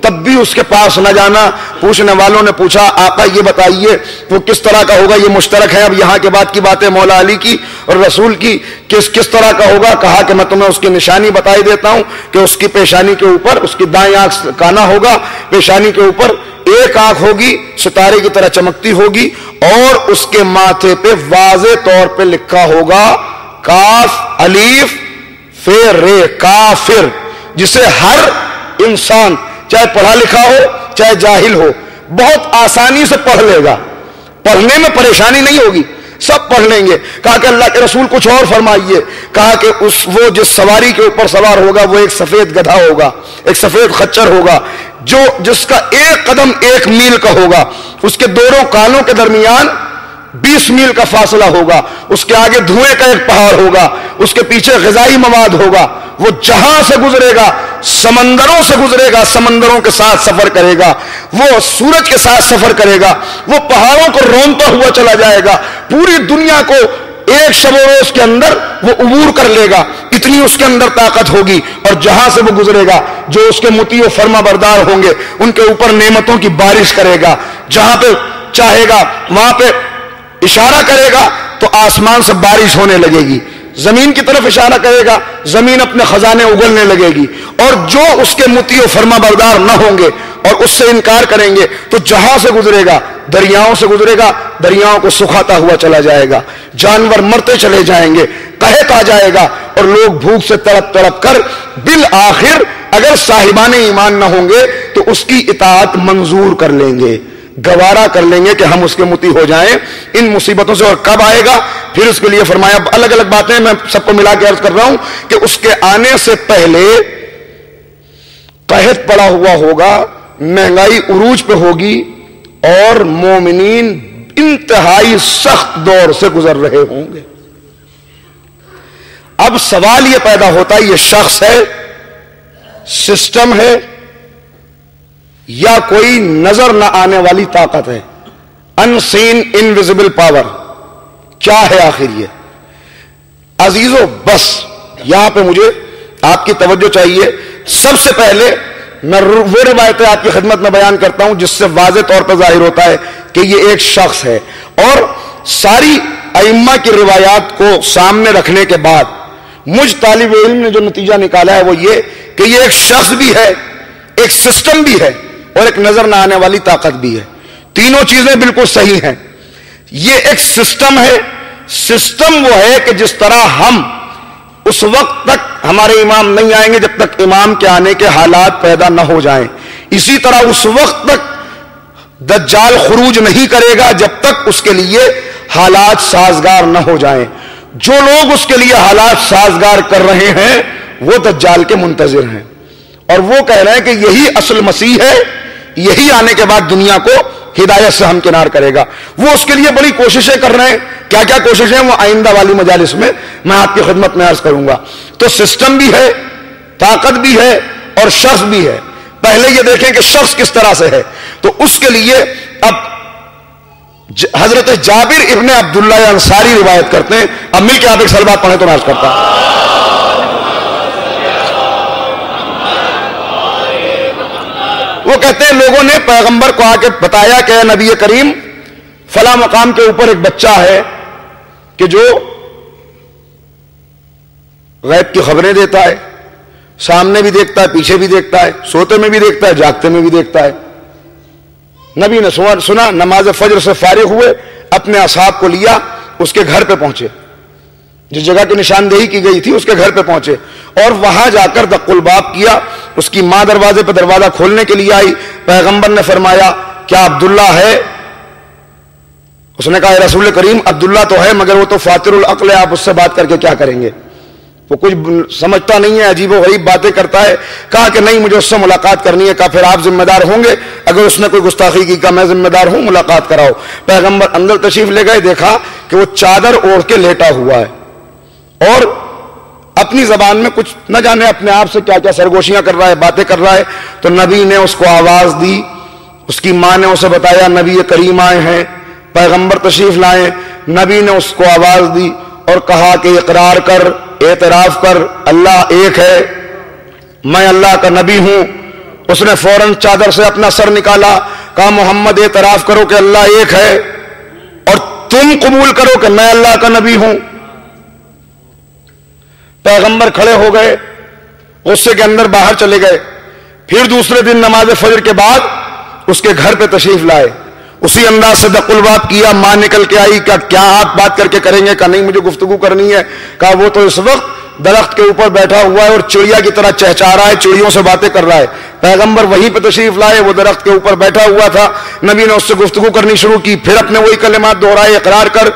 A: تب بھی اس کے پاس نہ جانا۔ پوچھنے والوں نے پوچھا آقا یہ بتائیے وہ کس طرح کا ہوگا؟ یہ مشترک ہے اب یہاں کے بعد کی باتیں مولا علی کی اور رسول کی، کس طرح کا ہوگا؟ کہا کہ میں تمہیں اس کی نشانی بتائی دیتا ہوں کہ اس کی پیشانی کے اوپر اس کی دائیں آنکھ کانا ہوگا، پیشانی کے اوپر ایک آنکھ ہوگی ستارے کی طرح چمکتی ہوگی اور اس کے ماتھے پہ واضح طور پہ لکھا ہوگا کاف الف فے رے، کافر، جسے ہر انسان چاہے پڑھا لکھا ہو چاہے جاہل ہو بہت آسانی سے پڑھ لے گا، پڑھنے میں پریشانی نہیں ہوگی، سب پڑھ لیں گے۔ کہا کہ اللہ کے رسول کچھ اور فرمائیے۔ کہا کہ وہ جس سواری کے اوپر سوار ہوگا وہ ایک سفید گدھا ہوگا، ایک سفید خچر ہوگا جس کا ایک قدم 1 میل کا ہوگا، اس کے دونوں کانوں کے درمیان 20 میل کا فاصلہ ہوگا، اس کے آگے دھوئیں کا ایک پہاڑ ہوگا، اس کے پیچھے غذائی مواد ہوگا، وہ جہاں سے گزرے گا سمندروں سے گزرے گا، سمندروں کے ساتھ سفر کرے گا، وہ سورج کے ساتھ سفر کرے گا، وہ پہاڑوں کو رونتا ہوا چلا جائے گا، پوری دنیا کو ایک شب و روز کے اندر وہ عبور کر لے گا، اتنی اس کے اندر طاقت ہوگی۔ اور جہاں سے وہ گزرے گا جو اس کے مطیع و فرما بردار ہوں گے ان کے اوپر نعمتوں کی بارش کرے گا، جہاں پہ چاہے گا وہاں پہ اشارہ کرے گا تو آسمان سے بارش ہونے لگے گی، زمین کی طرف اشارہ کرے گا زمین اپنے خزانے اگلنے لگے گی، اور جو اس کے مطیع و فرما بردار نہ ہوں گے اور اس سے انکار کریں گے تو جہاں سے گزرے گا دریاؤں سے گزرے گا، دریاؤں کو سکھاتا ہوا چلا جائے گا، جانور مرتے چلے جائیں گے، قحط آ جائے گا، اور لوگ بھوک سے تڑپ تڑپ کر بالآخر اگر صاحبان ایمان نہ ہوں گے تو اس کی اطاعت منظور کر لیں گے، گوارا کر لیں گے کہ ہم اس کے مطیع ہو جائیں ان مصیبتوں سے۔ اور کب آئے گا؟ پھر اس کے لیے فرمایا، الگ الگ باتیں میں سب کو ملا کے عرض کر رہا ہوں کہ اس کے آنے سے پہلے قحط پڑا ہوا ہوگا، مہنگائی عروج پہ ہوگی، اور مومنین انتہائی سخت دور سے گزر رہے ہوں گے۔ اب سوال یہ پیدا ہوتا ہے، یہ شخص ہے، سسٹم ہے، یا کوئی نظر نہ آنے والی طاقت ہے، ان سین انویزیبل پاور؟ کیا ہے آخر یہ؟ عزیزو بس یہاں پہ مجھے آپ کی توجہ چاہیے۔ سب سے پہلے میں وہ روایتیں آپ کی خدمت میں بیان کرتا ہوں جس سے واضح طور پر ظاہر ہوتا ہے کہ یہ ایک شخص ہے، اور ساری ائمہ کی روایات کو سامنے رکھنے کے بعد مجھ طالب علم نے جو نتیجہ نکالا ہے وہ یہ کہ یہ ایک شخص بھی ہے، ایک سسٹم بھی ہے، اور ایک نظر نہ آنے والی طاقت بھی ہے۔ تینوں چیزیں بالکل صحیح ہیں۔ یہ ایک سسٹم ہے۔ سسٹم وہ ہے کہ جس طرح ہم اس وقت تک ہمارے امام نہیں آئیں گے جب تک امام کے آنے کے حالات پیدا نہ ہو جائیں، اسی طرح اس وقت تک دجال خروج نہیں کرے گا جب تک اس کے لیے حالات سازگار نہ ہو جائیں۔ جو لوگ اس کے لیے حالات سازگار کر رہے ہیں وہ دجال کے منتظر ہیں، اور وہ کہہ رہے ہیں کہ یہی اصل مسیح ہے، یہی آنے کے بعد دنیا کو ہدایت سے ہمکنار کرے گا۔ وہ اس کے لیے بڑی کوششیں کر رہے ہیں۔ کیا کیا کوششیں وہ آئندہ والی مجالس میں میں آپ کی خدمت میں عرض کروں گا۔ تو سسٹم بھی ہے، طاقت بھی ہے، اور شخص بھی ہے۔ پہلے یہ دیکھیں کہ شخص کس طرح سے ہے، تو اس کے لیے اب حضرت جابر ابن عبداللہ انصاری روایت کرتے ہیں۔ اب مل کے آپ ایک سلوات پڑھیں تو میں عرض کرتا ہوں۔ وہ کہتے ہیں لوگوں نے پیغمبر کو آ کے بتایا کہ اے نبی کریم، فلاں مقام کے اوپر ایک بچہ ہے کہ جو غیب کی خبریں دیتا ہے، سامنے بھی دیکھتا ہے، پیچھے بھی دیکھتا ہے، سوتے میں بھی دیکھتا ہے، جاگتے میں بھی دیکھتا ہے۔ نبی نے سنا، نماز فجر سے فارغ ہوئے، اپنے اصحاب کو لیا، اس کے گھر پہ پہنچے، جس جگہ کی نشاندہی کی گئی تھی اس کے گھر پہ پہنچے، اور وہاں جا کر دق الباب کیا۔ اس کی ماں دروازے پہ دروازہ کھولنے کے لیے آئی۔ پیغمبر نے فرمایا کیا عبداللہ ہے؟ اس نے کہا اے رسول کریم عبداللہ تو ہے، مگر وہ تو فاتر العقل ہے، آپ اس سے بات کر کے کیا کریں گے؟ وہ کچھ سمجھتا نہیں ہے، عجیب و غریب باتیں کرتا ہے۔ کہا کہ نہیں، مجھے اس سے ملاقات کرنی ہے۔ کہا پھر آپ ذمہ دار ہوں گے اگر اس نے کوئی گستاخی کی؟ کہا میں ذمہ دار ہوں، ملاقات کراؤ۔ پیغمبر اندر تشریف لے گئے، دیکھا کہ وہ چادر اوڑھ کے لیٹا ہوا ہے، اور اپنی زبان میں کچھ نہ جانے اپنے آپ سے کیا کیا سرگوشیاں کر رہا ہے، باتیں کر رہا ہے۔ تو نبی نے اس کو آواز دی، اس کی ماں نے اسے بتایا نبی کریم آئے ہیں، پیغمبر تشریف لائے۔ نبی نے اس کو آواز دی اور کہا کہ اقرار کر، اعتراف کر، اللہ ایک ہے، میں اللہ کا نبی ہوں۔ اس نے فوراً چادر سے اپنا سر نکالا، کہا محمد اعتراف کرو کہ اللہ ایک ہے، اور تم قبول کرو کہ میں اللہ کا نبی ہوں۔ پیغمبر کھڑے ہو گئے، غصے کے اندر باہر چلے گئے۔ پھر دوسرے دن نماز فجر کے بعد اس کے گھر پہ تشریف لائے، اسی انداز سے دق الباب کیا۔ ماں نکل کے آئی، کیا آپ بات کر کے کریں گے؟ کہا نہیں، مجھے گفتگو کرنی ہے۔ کہا وہ تو اس وقت درخت کے اوپر بیٹھا ہوا ہے اور چڑیا کی طرح چہچہا رہا ہے، چڑیوں سے باتیں کر رہا ہے۔ پیغمبر وہیں پہ تشریف لائے، وہ درخت کے اوپر بیٹھا ہوا تھا۔ نبی نے اس سے گفتگو کرنی شروع کی، پھر اپنے وہی کلمات دہرائے، اقرار کر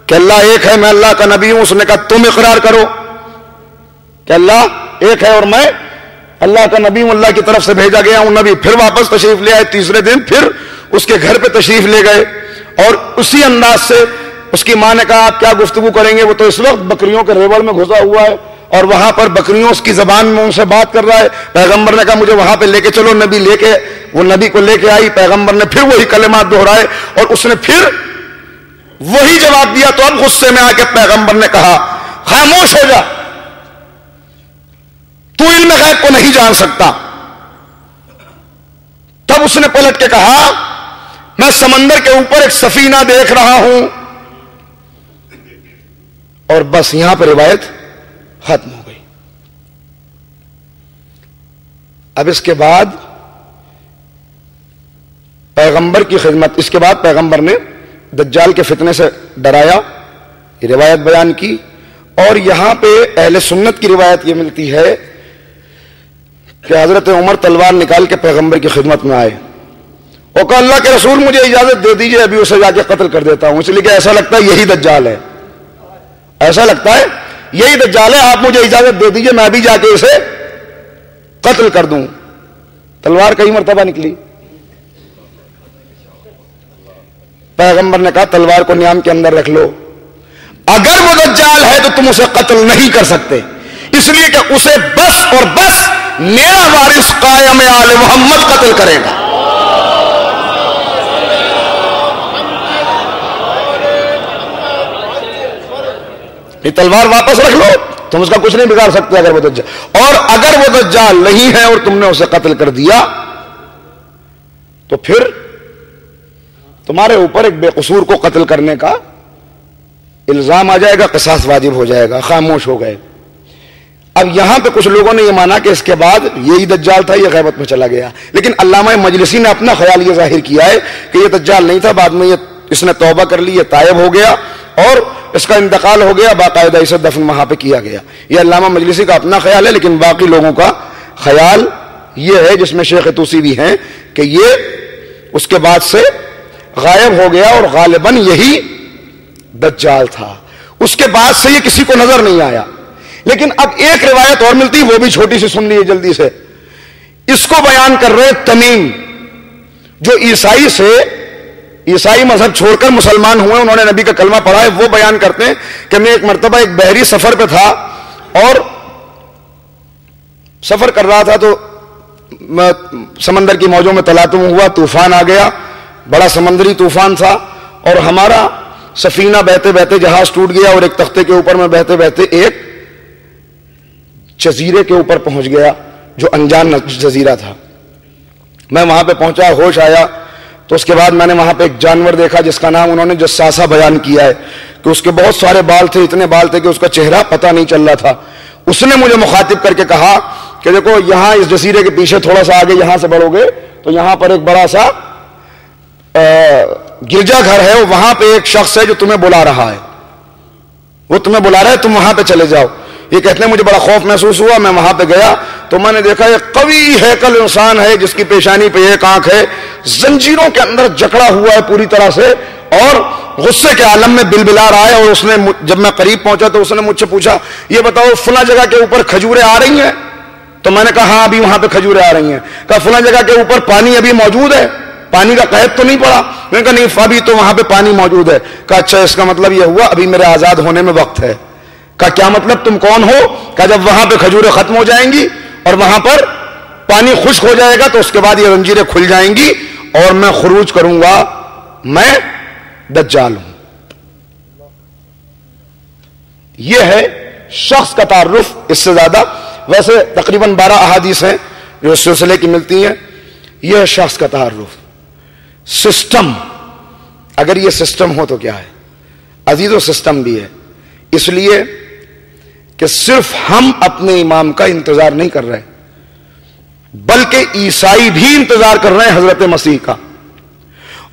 A: کہ اللہ ایک ہے، میں اللہ کا نبی ہوں۔ اس نے کہا تم اقرار کرو کہ اللہ ایک ہے اور میں اللہ کا نبی ہوں، اللہ کی طرف سے بھیجا گیا ہوں نبی۔ پھر واپس تشریف لے آئے، تیسرے دن پھر اس کے گھر پہ تشریف لے گئے، اور اسی انداز سے اس کی ماں نے کہا آپ کیا گفتگو کریں گے؟ وہ تو اس وقت بکریوں کے ریوڑ میں گھسا ہوا ہے، اور وہاں پر بکریوں اس کی زبان میں ان سے بات کر رہا ہے۔ پیغمبر نے کہا مجھے وہاں پہ لے کے چلو۔ نبی لے کے وہ نبی کو لے کے آئی، پیغمبر نے پھر وہی کلمات دہرائے، اور اس نے پھر وہی جواب دیا۔ تو اب غصے میں آ کے پیغمبر نے کہا خاموش ہو جا، تو علم غیب کو نہیں جان سکتا۔ تب اس نے پلٹ کے کہا میں سمندر کے اوپر ایک سفینہ دیکھ رہا ہوں، اور بس یہاں پہ روایت ختم ہو گئی۔ اب اس کے بعد پیغمبر کی خدمت. اس کے بعد پیغمبر نے دجال کے فتنے سے ڈرایا، یہ روایت بیان کی. اور یہاں پہ اہل سنت کی روایت یہ ملتی ہے کہ حضرت عمر تلوار نکال کے پیغمبر کی خدمت میں آئے اور کہا اللہ کے رسول مجھے اجازت دے دیجئے، ابھی اسے جا کے قتل کر دیتا ہوں، اس لیے کہ ایسا لگتا ہے یہی دجال ہے، ایسا لگتا ہے یہی دجال ہے، آپ مجھے اجازت دے دیجئے میں ابھی جا کے اسے قتل کر دوں. تلوار کئی مرتبہ نکلی. پیغمبر نے کہا تلوار کو نیام کے اندر رکھ لو، اگر وہ دجال ہے تو تم اسے قتل نہیں کر سکتے، اس لیے کہ اسے بس اور بس میرا وارث قائم آل محمد قتل کرے گا. یہ تلوار واپس رکھ لو، تم اس کا کچھ نہیں بگاڑ سکتے اگر وہ دجال، اور اگر وہ دجال نہیں ہے اور تم نے اسے قتل کر دیا تو پھر تمہارے اوپر ایک بے قصور کو قتل کرنے کا الزام آ جائے گا، قصاص واجب ہو جائے گا. خاموش ہو گئے. اب یہاں پہ کچھ لوگوں نے یہ مانا کہ اس کے بعد یہی دجال تھا، یہ غیبت میں چلا گیا، لیکن علامہ مجلسی نے اپنا خیال یہ ظاہر کیا ہے کہ یہ دجال نہیں تھا، بعد میں اس نے توبہ کر لی، یہ تائب ہو گیا اور اس کا انتقال ہو گیا، باقاعدہ اسے دفن وہاں پہ کیا گیا. یہ علامہ مجلسی کا اپنا خیال ہے، لیکن باقی لوگوں کا خیال یہ ہے، جس میں شیخ طوسی بھی ہیں، کہ یہ اس کے بعد سے غائب ہو گیا اور غالباً یہی دجال تھا. اس کے بعد سے یہ کسی کو نظر نہیں آیا. لیکن اب ایک روایت اور ملتی، وہ بھی چھوٹی سی سن لیے جلدی سے. اس کو بیان کر رہے تمیم، جو عیسائی مذہب چھوڑ کر مسلمان ہوئے، انہوں نے نبی کا کلمہ پڑھا ہے. وہ بیان کرتے ہیں کہ میں ایک مرتبہ ایک بحری سفر پہ تھا اور سفر کر رہا تھا تو سمندر کی موجوں میں تلاطم ہوا، طوفان آ گیا، بڑا سمندری طوفان تھا، اور ہمارا سفینہ بہتے بہتے جہاز ٹوٹ گیا اور ایک تختے کے اوپر میں بہتے بہتے ایک جزیرے کے اوپر پہنچ گیا جو انجان جزیرہ تھا. میں وہاں پہ پہنچا، ہوش آیا تو اس کے بعد میں نے وہاں پہ ایک جانور دیکھا جس کا نام انہوں نے جساسہ بیان کیا ہے کہ اس کے بہت سارے بال تھے، اتنے بال تھے کہ اس کا چہرہ پتہ نہیں چل رہا تھا. اس نے مجھے مخاطب کر کے کہا کہ دیکھو یہاں اس جزیرے کے پیچھے تھوڑا سا آگے یہاں سے بڑھو گے تو یہاں پر ایک بڑا سا گرجا گھر ہے، وہاں پہ ایک شخص ہے جو تمہیں بلا رہا ہے، وہ تمہیں بلا رہا ہے، تم وہاں پہ چلے جاؤ. یہ کہتے ہیں مجھے بڑا خوف محسوس ہوا. میں وہاں پہ گیا تو میں نے دیکھا ایک قوی ہیکل انسان ہے جس کی پیشانی پہ ایک آنکھ ہے، زنجیروں کے اندر جکڑا ہوا ہے پوری طرح سے اور غصے کے عالم میں بلبلا رہا ہے. اور اس نے جب میں قریب پہنچا تو اس نے مجھ سے پوچھا یہ بتاؤ فلاں جگہ کے اوپر کھجوریں آ رہی ہیں؟ تو میں نے کہا ہاں ابھی وہاں پہ کھجوریں آ رہی ہیں. کہا فلاں جگہ کے اوپر پانی ابھی موجود ہے؟ پانی کا قحط تو نہیں پڑا؟ میں نے کہا نہیں ابھی تو وہاں پہ پانی موجود ہے. کہا اچھا اس کا مطلب یہ ہوا ابھی میرے آزاد ہونے میں وقت ہے. کہا کیا مطلب، تم کون ہو؟ کہا جب وہاں پہ کھجوریں ختم ہو جائیں گی اور وہاں پر پانی خشک ہو جائے گا تو اس کے بعد یہ زنجیریں کھل جائیں گی اور میں خروج کروں گا، میں دجال ہوں. یہ ہے شخص کا تعارف. اس سے زیادہ ویسے تقریباً 12 احادیث ہیں جو اس سلسلے کی ملتی ہیں. یہ ہے شخص کا تعارف. سسٹم، اگر یہ سسٹم ہو تو کیا ہے عزیزو، سسٹم بھی ہے. اس لیے کہ صرف ہم اپنے امام کا انتظار نہیں کر رہے بلکہ عیسائی بھی انتظار کر رہے ہیں حضرت مسیح کا.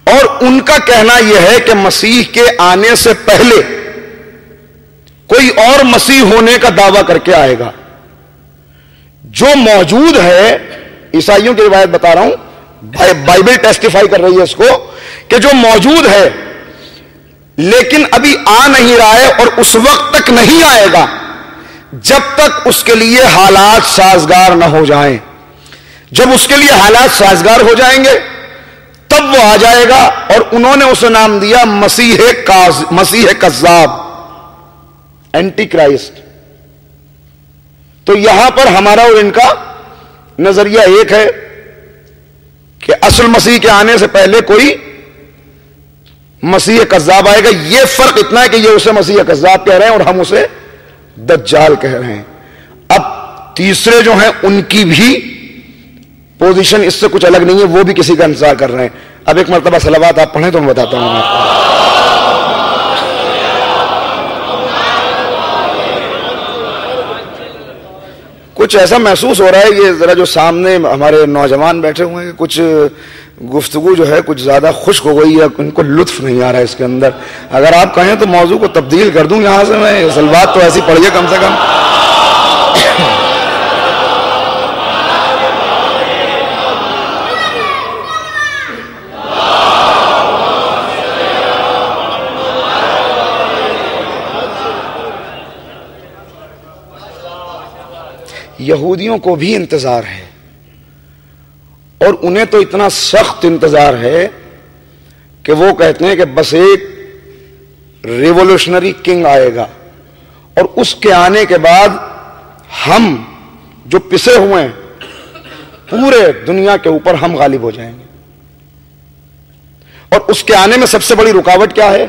A: اور ان کا کہنا یہ ہے کہ مسیح کے آنے سے پہلے کوئی اور مسیح ہونے کا دعویٰ کر کے آئے گا. جو موجود ہے، عیسائیوں کی روایت بتا رہا ہوں، بائبل ٹیسٹیفائی کر رہی ہے اس کو، کہ جو موجود ہے لیکن ابھی آ نہیں رہا ہے اور اس وقت تک نہیں آئے گا جب تک اس کے لیے حالات سازگار نہ ہو جائیں. جب اس کے لیے حالات سازگار ہو جائیں گے تب وہ آ جائے گا. اور انہوں نے اسے نام دیا مسیح کذاب، اینٹی کرائسٹ. تو یہاں پر ہمارا اور ان کا نظریہ ایک ہے کہ اصل مسیح کے آنے سے پہلے کوئی مسیح کذاب آئے گا. یہ فرق اتنا ہے کہ یہ اسے مسیح کذاب کہہ رہے ہیں اور ہم اسے دجال کہہ رہے ہیں. اب تیسرے جو ہیں ان کی بھی پوزیشن اس سے کچھ الگ نہیں ہے، وہ بھی کسی کا انتظار کر رہے ہیں. اب ایک مرتبہ صلوات آپ پڑھیں تو میں بتاتا ہوں آپ کو. کچھ ایسا محسوس ہو رہا ہے، یہ ذرا جو سامنے ہمارے نوجوان بیٹھے ہوئے ہیں کچھ گفتگو جو ہے کچھ زیادہ خشک ہو گئی ہے, ان کو لطف نہیں آ رہا ہے اس کے اندر. اگر آپ کہیں تو موضوع کو تبدیل کر دوں یہاں سے, میں اصل بات تو ایسی پڑھیے کم سے کم. یہودیوں کو بھی انتظار ہے, اور انہیں تو اتنا سخت انتظار ہے کہ وہ کہتے ہیں کہ بس ایک ریولوشنری کنگ آئے گا, اور اس کے آنے کے بعد ہم جو پسے ہوئے ہیں پورے دنیا کے اوپر ہم غالب ہو جائیں گے. اور اس کے آنے میں سب سے بڑی رکاوٹ کیا ہے؟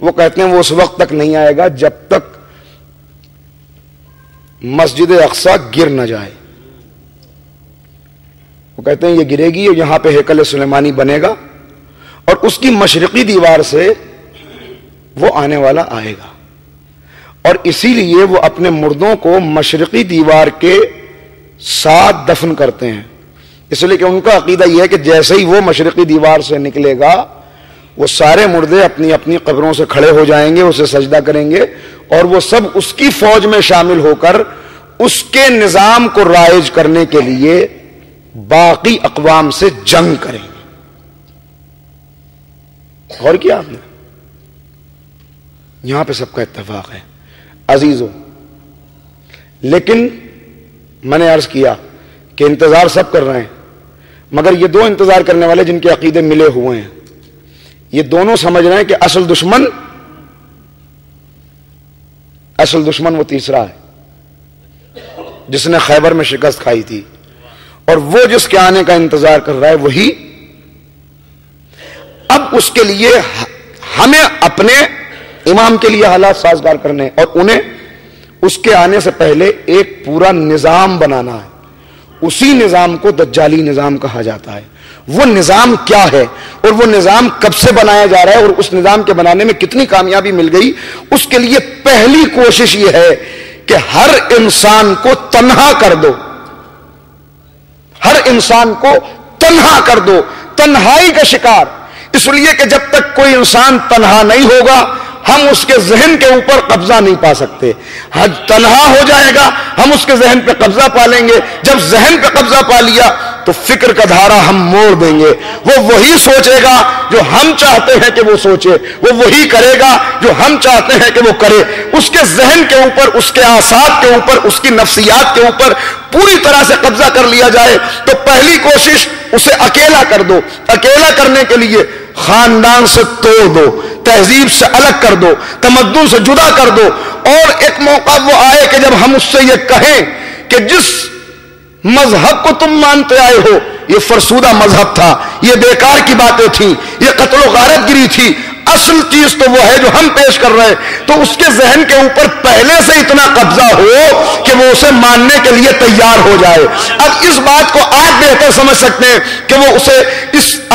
A: وہ کہتے ہیں وہ اس وقت تک نہیں آئے گا جب تک مسجد اقصی گر نہ جائے. وہ کہتے ہیں یہ گرے گی, یہاں پہ ہیکل سلیمانی بنے گا, اور اس کی مشرقی دیوار سے وہ آنے والا آئے گا. اور اسی لیے وہ اپنے مردوں کو مشرقی دیوار کے ساتھ دفن کرتے ہیں, اس لیے کہ ان کا عقیدہ یہ ہے کہ جیسے ہی وہ مشرقی دیوار سے نکلے گا وہ سارے مردے اپنی اپنی قبروں سے کھڑے ہو جائیں گے, اسے سجدہ کریں گے, اور وہ سب اس کی فوج میں شامل ہو کر اس کے نظام کو رائج کرنے کے لیے باقی اقوام سے جنگ کریں گے. غور کیا آپ نے؟ یہاں پہ سب کا اتفاق ہے عزیزوں. لیکن میں نے عرض کیا کہ انتظار سب کر رہے ہیں, مگر یہ دو انتظار کرنے والے جن کے عقیدے ملے ہوئے ہیں, یہ دونوں سمجھ رہے ہیں کہ اصل دشمن وہ تیسرا ہے جس نے خیبر میں شکست کھائی تھی, اور وہ جس کے آنے کا انتظار کر رہا ہے وہی. اب اس کے لیے ہمیں اپنے امام کے لیے حالات سازگار کرنے, اور انہیں اس کے آنے سے پہلے ایک پورا نظام بنانا ہے. اسی نظام کو دجالی نظام کہا جاتا ہے. وہ نظام کیا ہے اور وہ نظام کب سے بنایا جا رہا ہے اور اس نظام کے بنانے میں کتنی کامیابی مل گئی, اس کے لیے پہلی کوشش یہ ہے کہ ہر انسان کو تنہا کر دو, ہر انسان کو تنہا کر دو, تنہائی کا شکار. اس لیے کہ جب تک کوئی انسان تنہا نہیں ہوگا ہم اس کے ذہن کے اوپر قبضہ نہیں پا سکتے. تنہا ہو جائے گا ہم اس کے ذہن پہ قبضہ پا لیں گے. جب ذہن پہ قبضہ پا لیا تو فکر کا دھارا ہم موڑ دیں گے. وہ وہی سوچے گا جو ہم چاہتے ہیں کہ وہ سوچے, وہ وہی کرے گا جو ہم چاہتے ہیں کہ وہ کرے. اس کے ذہن کے اوپر, اس کے اعصاب کے اوپر, اس کی نفسیات کے اوپر پوری طرح سے قبضہ کر لیا جائے تو پہلی کوشش اسے اکیلا کر دو. اکیلا کرنے کے لیے خاندان سے توڑ دو, تہذیب سے الگ کر دو, تمدن سے جدا کر دو. اور ایک موقع وہ آئے کہ جب ہم اس سے یہ کہیں کہ جس مذہب کو تم مانتے آئے ہو یہ فرسودہ مذہب تھا, یہ بیکار کی باتیں تھیں, یہ قتل و غارت گری تھی, اصل چیز تو وہ ہے جو ہم پیش کر رہے ہیں, تو اس کے ذہن کے اوپر پہلے سے اتنا قبضہ ہو کہ وہ اسے ماننے کے لیے تیار ہو جائے. اب اس بات کو آج بہتر سمجھ سکتے ہیں کہ وہ اسے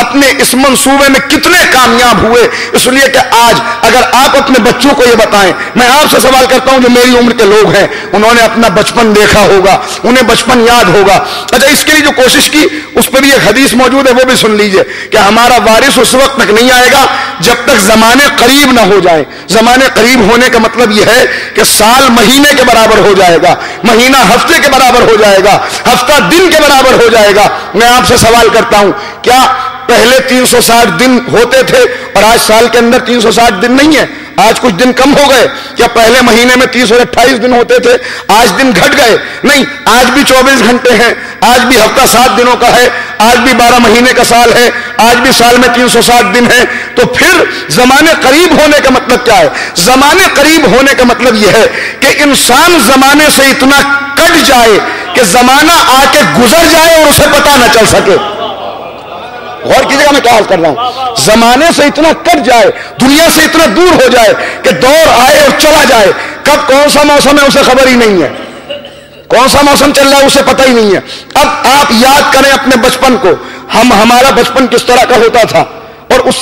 A: اپنے اس منصوبے میں کتنے کامیاب ہوئے. اس لیے کہ آج اگر آپ اپنے بچوں کو یہ بتائیں, میں آپ سے سوال کرتا ہوں جو میری عمر کے لوگ ہیں, انہوں نے اپنا بچپن دیکھا ہوگا, انہیں بچپن یاد ہوگا. اچھا, اس کے لیے جو کوشش کی اس پہ بھی ایک حدیث موجود ہے, وہ بھی سن لیجئے کہ ہمارا وارث اس وقت تک نہیں آئے گا جب تک زمانے قریب نہ ہو جائیں. زمانے قریب ہونے کا مطلب یہ ہے کہ سال مہینے کے برابر ہو جائے گا, مہینہ ہفتے کے برابر ہو جائے گا, ہفتہ دن کے برابر ہو جائے گا. میں آپ سے سوال کرتا ہوں, کیا پہلے 360 دن ہوتے تھے اور آج سال کے اندر 360 دن نہیں ہے؟ آج کچھ دن کم ہو گئے. کیا پہلے مہینے میں 30 اور 28 دن ہوتے تھے, آج دن گھٹ گئے؟ نہیں, آج بھی 24 گھنٹے ہیں, آج بھی ہفتہ 7 دنوں کا ہے, آج بھی 12 مہینے کا سال ہے, آج بھی سال میں 360 دن ہے. تو پھر زمانے قریب ہونے کا مطلب کیا ہے؟ زمانے قریب ہونے کا مطلب یہ ہے کہ انسان زمانے سے اتنا کٹ جائے کہ زمانہ آ کے گزر جائے اور اسے پتہ نہ چل سکے. غور کیجیے گا میں کیا حال کر رہا ہوں. زمانے سے اتنا کٹ جائے, دنیا سے اتنا دور ہو جائے کہ دور آئے اور چلا جائے, کب کون سا موسم ہے اسے خبر ہی نہیں ہے, کون سا موسم چل رہا ہے اسے پتہ ہی نہیں ہے. اب آپ یاد کریں اپنے بچپن کو, ہمارا بچپن کس طرح کا ہوتا تھا اور اس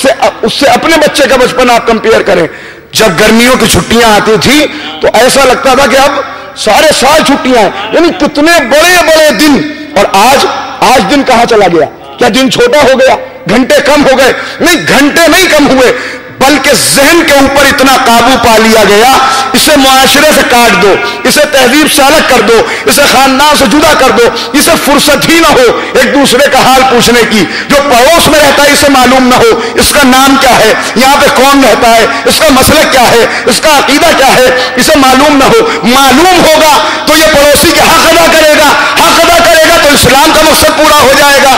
A: سے اپنے بچے کا بچپن آپ کمپیئر کریں. جب گرمیوں کی چھٹیاں آتی تھی تو ایسا لگتا تھا کہ اب سارے سال چھٹیاں ہیں, یعنی کتنے بڑے بڑے دن, اور آج دن کہاں چلا گیا. کیا دن چھوٹا ہو گیا، گھنٹے کم ہو گئے؟ نہیں، گھنٹے نہیں کم ہوئے، بلکہ ذہن کے اوپر اتنا قابو پا لیا گیا، اسے معاشرے سے کاٹ دو، اسے تہذیب سے الگ کر دو، اسے خاندان سے جدا کر دو، اسے فرصت ہی نہ ہو ایک دوسرے کا حال پوچھنے کی، جو پڑوس میں رہتا ہے اسے معلوم نہ ہو اس کا نام کیا ہے، یہاں پہ کون رہتا ہے، اس کا مسلک کیا ہے، اس کا عقیدہ کیا ہے، اسے معلوم نہ ہو۔ معلوم ہوگا تو یہ پڑوسی کے حق ادا کرے گا، حق ادا کرے گا تو اسلام کا مقصد پورا ہو جائے گا۔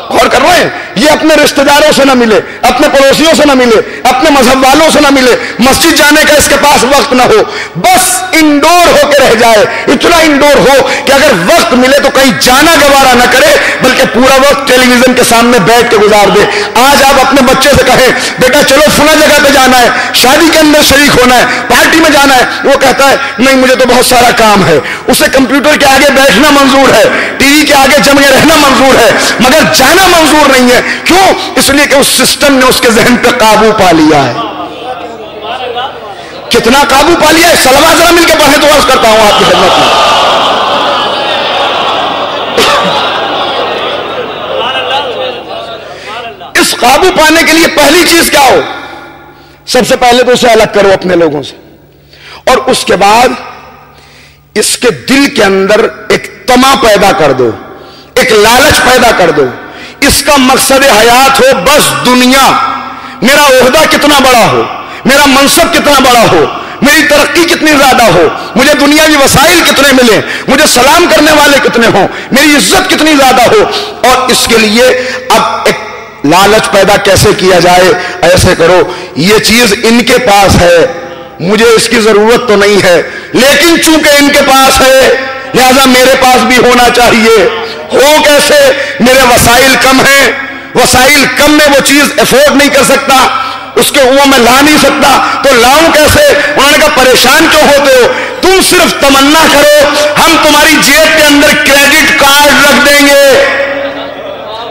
A: غور کر رہے ہیں؟ یہ اپنے رشتہ داروں سے نہ ملے، اپنے پڑوسیوں سے نہ ملے، اپنے مذہب والوں سے نہ ملے، مسجد جانے کا اس کے پاس وقت نہ ہو، بس انڈور ہو کے رہ جائے، اتنا انڈور ہو کہ اگر وقت ملے تو کہیں جانا گوارا نہ کرے، بلکہ پورا وقت ٹیلی ویژن کے سامنے بیٹھ کے گزار دے۔ آج آپ اپنے بچے سے کہیں بیٹا چلو فلاں جگہ پہ جانا ہے، شادی کے اندر شریک ہونا ہے، پارٹی میں جانا ہے، وہ کہتا ہے نہیں مجھے تو بہت سارا کام ہے۔ اسے کمپیوٹر کے آگے بیٹھنا منظور ہے، ٹی وی کے آگے جمے رہنا منظور ہے، مگر جانا منظور نہیں ہے۔ کیوں؟ اس لیے کہ اس سسٹم نے اس کے ذہن پہ قابو پا لیا ہے۔ کتنا قابو پا لیا ہے؟ صلوات ذرا مل کے پڑھیں تو عرض کرتا ہوں آپ کی خدمت میں۔ اس قابو پانے کے لیے پہلی چیز کیا ہو؟ سب سے پہلے تو اسے الگ کرو اپنے لوگوں سے، اور اس کے بعد اس کے دل کے اندر ایک طمع پیدا کر دو، ایک لالچ پیدا کر دو۔ اس کا مقصد حیات ہو بس دنیا، میرا عہدہ کتنا بڑا ہو، میرا منصب کتنا بڑا ہو، میری ترقی کتنی زیادہ ہو، مجھے دنیاوی وسائل کتنے ملیں، مجھے سلام کرنے والے کتنے ہوں، میری عزت کتنی زیادہ ہو۔ اور اس کے لیے اب ایک لالچ پیدا کیسے کیا جائے؟ ایسے کرو یہ چیز ان کے پاس ہے، مجھے اس کی ضرورت تو نہیں ہے، لیکن چونکہ ان کے پاس ہے لہذا میرے پاس بھی ہونا چاہیے۔ ہو کیسے؟ میرے وسائل کم ہیں، وسائل کم میں وہ چیز افورڈ نہیں کر سکتا، اس کے میں لا نہیں سکتا، تو لاؤں کیسے؟ انہوں نے کہا پریشان کیوں ہوتے ہو؟ تم صرف تمنا کرو، ہم تمہاری جیب کے اندر کریڈٹ کارڈ رکھ دیں گے،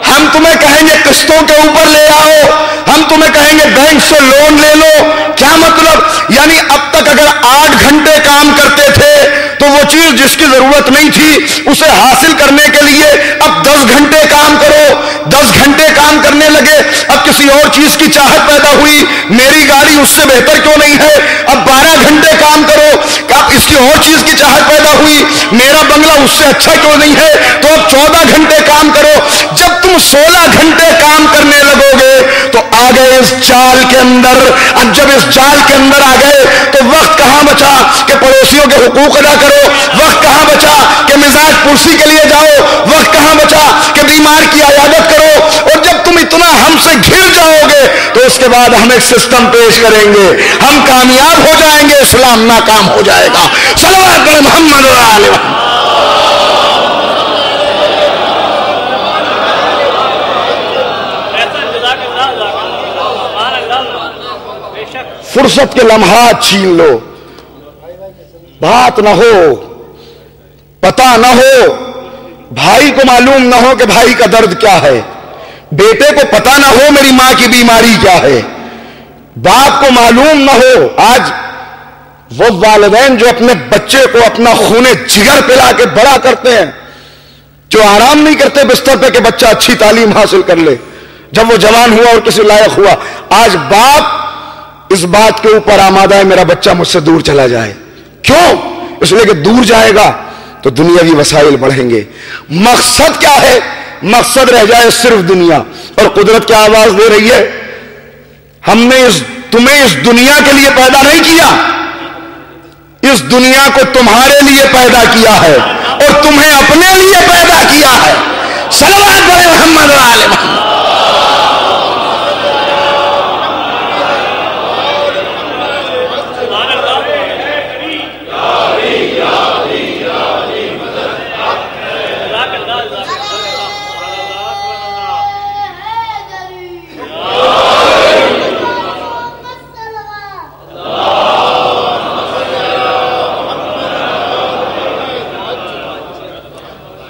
A: ہم تمہیں کہیں گے قسطوں کے اوپر لے آؤ، ہم تمہیں کہیں گے بینک سے لون لے لو۔ کیا مطلب؟ یعنی اب تک اگر 8 گھنٹے کام کرتے تھے تو وہ چیز جس کی ضرورت نہیں تھی اسے حاصل کرنے کے لیے اب 10 گھنٹے کام کرو، 10 گھنٹے کام کرنے لگے، اب کسی اور چیز کی چاہت پیدا ہوئی، میری گاڑی اس سے بہتر کیوں نہیں ہے، اب 12 گھنٹے کام کرو، اب اس کی اور چیز کی چاہت پیدا ہوئی، میرا بنگلہ اس سے اچھا کیوں نہیں ہے، تو اب 14 گھنٹے کام کرو۔ جب تم 16 گھنٹے کام کرنے لگو گے تو آ گئے اس جال کے اندر۔ اب جب اس جال کے اندر آ گئے تو وقت کہاں بچا کہ پڑوسیوں کے حقوق ادا کرو، وقت کہاں بچا کہ مزاج پرسی کے لیے جاؤ، وقت کہاں بچا کہ بیمار کی عیادت کرو۔ اور جب تم اتنا ہم سے گھر جاؤ گے تو اس کے بعد ہم ایک سسٹم پیش کریں گے، ہم کامیاب ہو جائیں گے، اسلام ناکام ہو جائے گا۔ صلوات علی محمد و آل محمد۔ فرصت کے لمحات چھین لو، بات نہ ہو، پتہ نہ ہو، بھائی کو معلوم نہ ہو کہ بھائی کا درد کیا ہے، بیٹے کو پتہ نہ ہو میری ماں کی بیماری کیا ہے، باپ کو معلوم نہ ہو۔ آج وہ والدین جو اپنے بچے کو اپنا خون جگر پلا کے بڑا کرتے ہیں، جو آرام نہیں کرتے بستر پہ کہ بچہ اچھی تعلیم حاصل کر لے، جب وہ جوان ہوا اور کسی لائق ہوا، آج باپ اس بات کے اوپر آمادہ ہے میرا بچہ مجھ سے دور چلا جائے۔ کیوں؟ اس لیے کہ دور جائے گا تو دنیاوی وسائل بڑھیں گے۔ مقصد کیا ہے؟ مقصد رہ جائے صرف دنیا، اور قدرت کیا آواز دے رہی ہے؟ ہم نے تمہیں اس دنیا کے لیے پیدا نہیں کیا، اس دنیا کو تمہارے لیے پیدا کیا ہے اور تمہیں اپنے لیے پیدا کیا ہے۔ صلوات علی محمد و آل محمد۔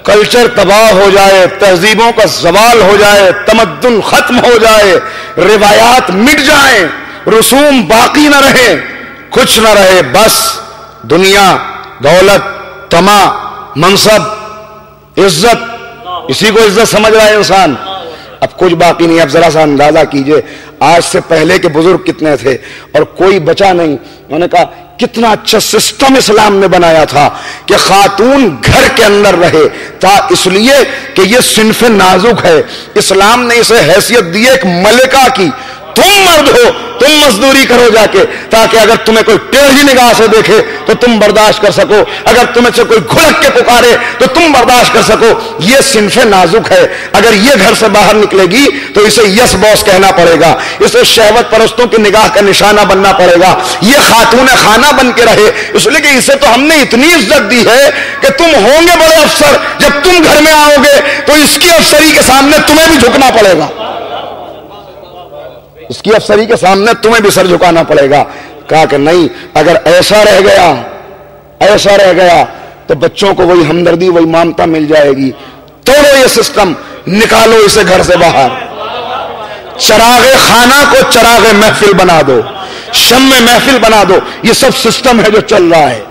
A: کلچر تباہ ہو جائے، تہذیبوں کا زوال ہو جائے، تمدن ختم ہو جائے، روایات مٹ جائیں، رسوم باقی نہ رہیں، کچھ نہ رہے، بس دنیا، دولت، طمع، منصب، عزت، اسی کو عزت سمجھ رہا ہے انسان. اب کچھ باقی نہیں. اب ذرا سا اندازہ کیجئے آج سے پہلے کے بزرگ کتنے تھے اور کوئی بچا نہیں. انہوں نے کہا کتنا اچھا سسٹم اسلام نے بنایا تھا کہ خاتون گھر کے اندر رہے تھا، اس لیے کہ یہ صنف نازک ہے. اسلام نے اسے حیثیت دی ایک ملکہ کی. تم مرد ہو، تم مزدوری کرو جا کے، تاکہ اگر تمہیں کوئی ٹیڑھی نگاہ سے دیکھے تو تم برداشت کر سکو، اگر تمہیں سے کوئی گھلک کے پکارے تو تم برداشت کر سکو. یہ صنف نازک ہے. اگر یہ گھر سے باہر نکلے گی تو اسے یس باس کہنا پڑے گا، اسے شہوت پرستوں کی نگاہ کا نشانہ بننا پڑے گا. یہ خاتون خانہ بن کے رہے، اس لیے کہ اسے تو ہم نے اتنی عزت دی ہے کہ تم ہوں گے بڑے افسر، جب تم گھر میں آؤ گے تو اس کی افسری کے سامنے تمہیں بھی جھکنا پڑے گا، اس کی افسری کے سامنے تمہیں بھی سر جھکانا پڑے گا. کہا کہ نہیں، اگر ایسا رہ گیا تو بچوں کو وہی ہمدردی وہی ممتا مل جائے گی. توڑو یہ سسٹم، نکالو اسے گھر سے باہر. چراغ خانہ کو چراغ محفل بنا دو، شمع محفل بنا دو. یہ سب سسٹم ہے جو چل رہا ہے،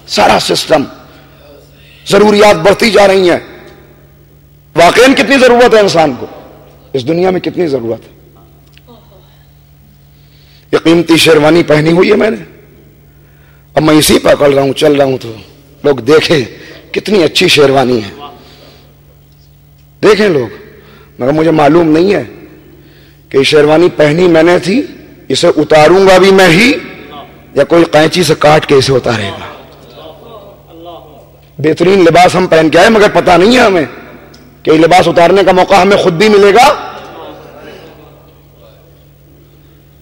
A: سارا سسٹم. ضروریات بڑھتی جا رہی ہیں. واقعاً کتنی ضرورت ہے انسان کو اس دنیا میں، کتنی ضرورت ہے. یہ قیمتی شیروانی پہنی ہوئی ہے میں نے، اب میں اسی پکڑ رہا ہوں، چل رہا ہوں تو لوگ دیکھیں کتنی اچھی شیروانی ہے. دیکھیں لوگ، مگر مجھے معلوم نہیں ہے کہ یہ شیروانی پہنی میں نے تھی، اسے اتاروں گا بھی میں ہی یا کوئی قینچی سے کاٹ کے اسے اتارے گا. بہترین لباس ہم پہن کے آئے، مگر پتہ نہیں ہے ہمیں کہ یہ لباس اتارنے کا موقع ہمیں خود بھی ملے گا.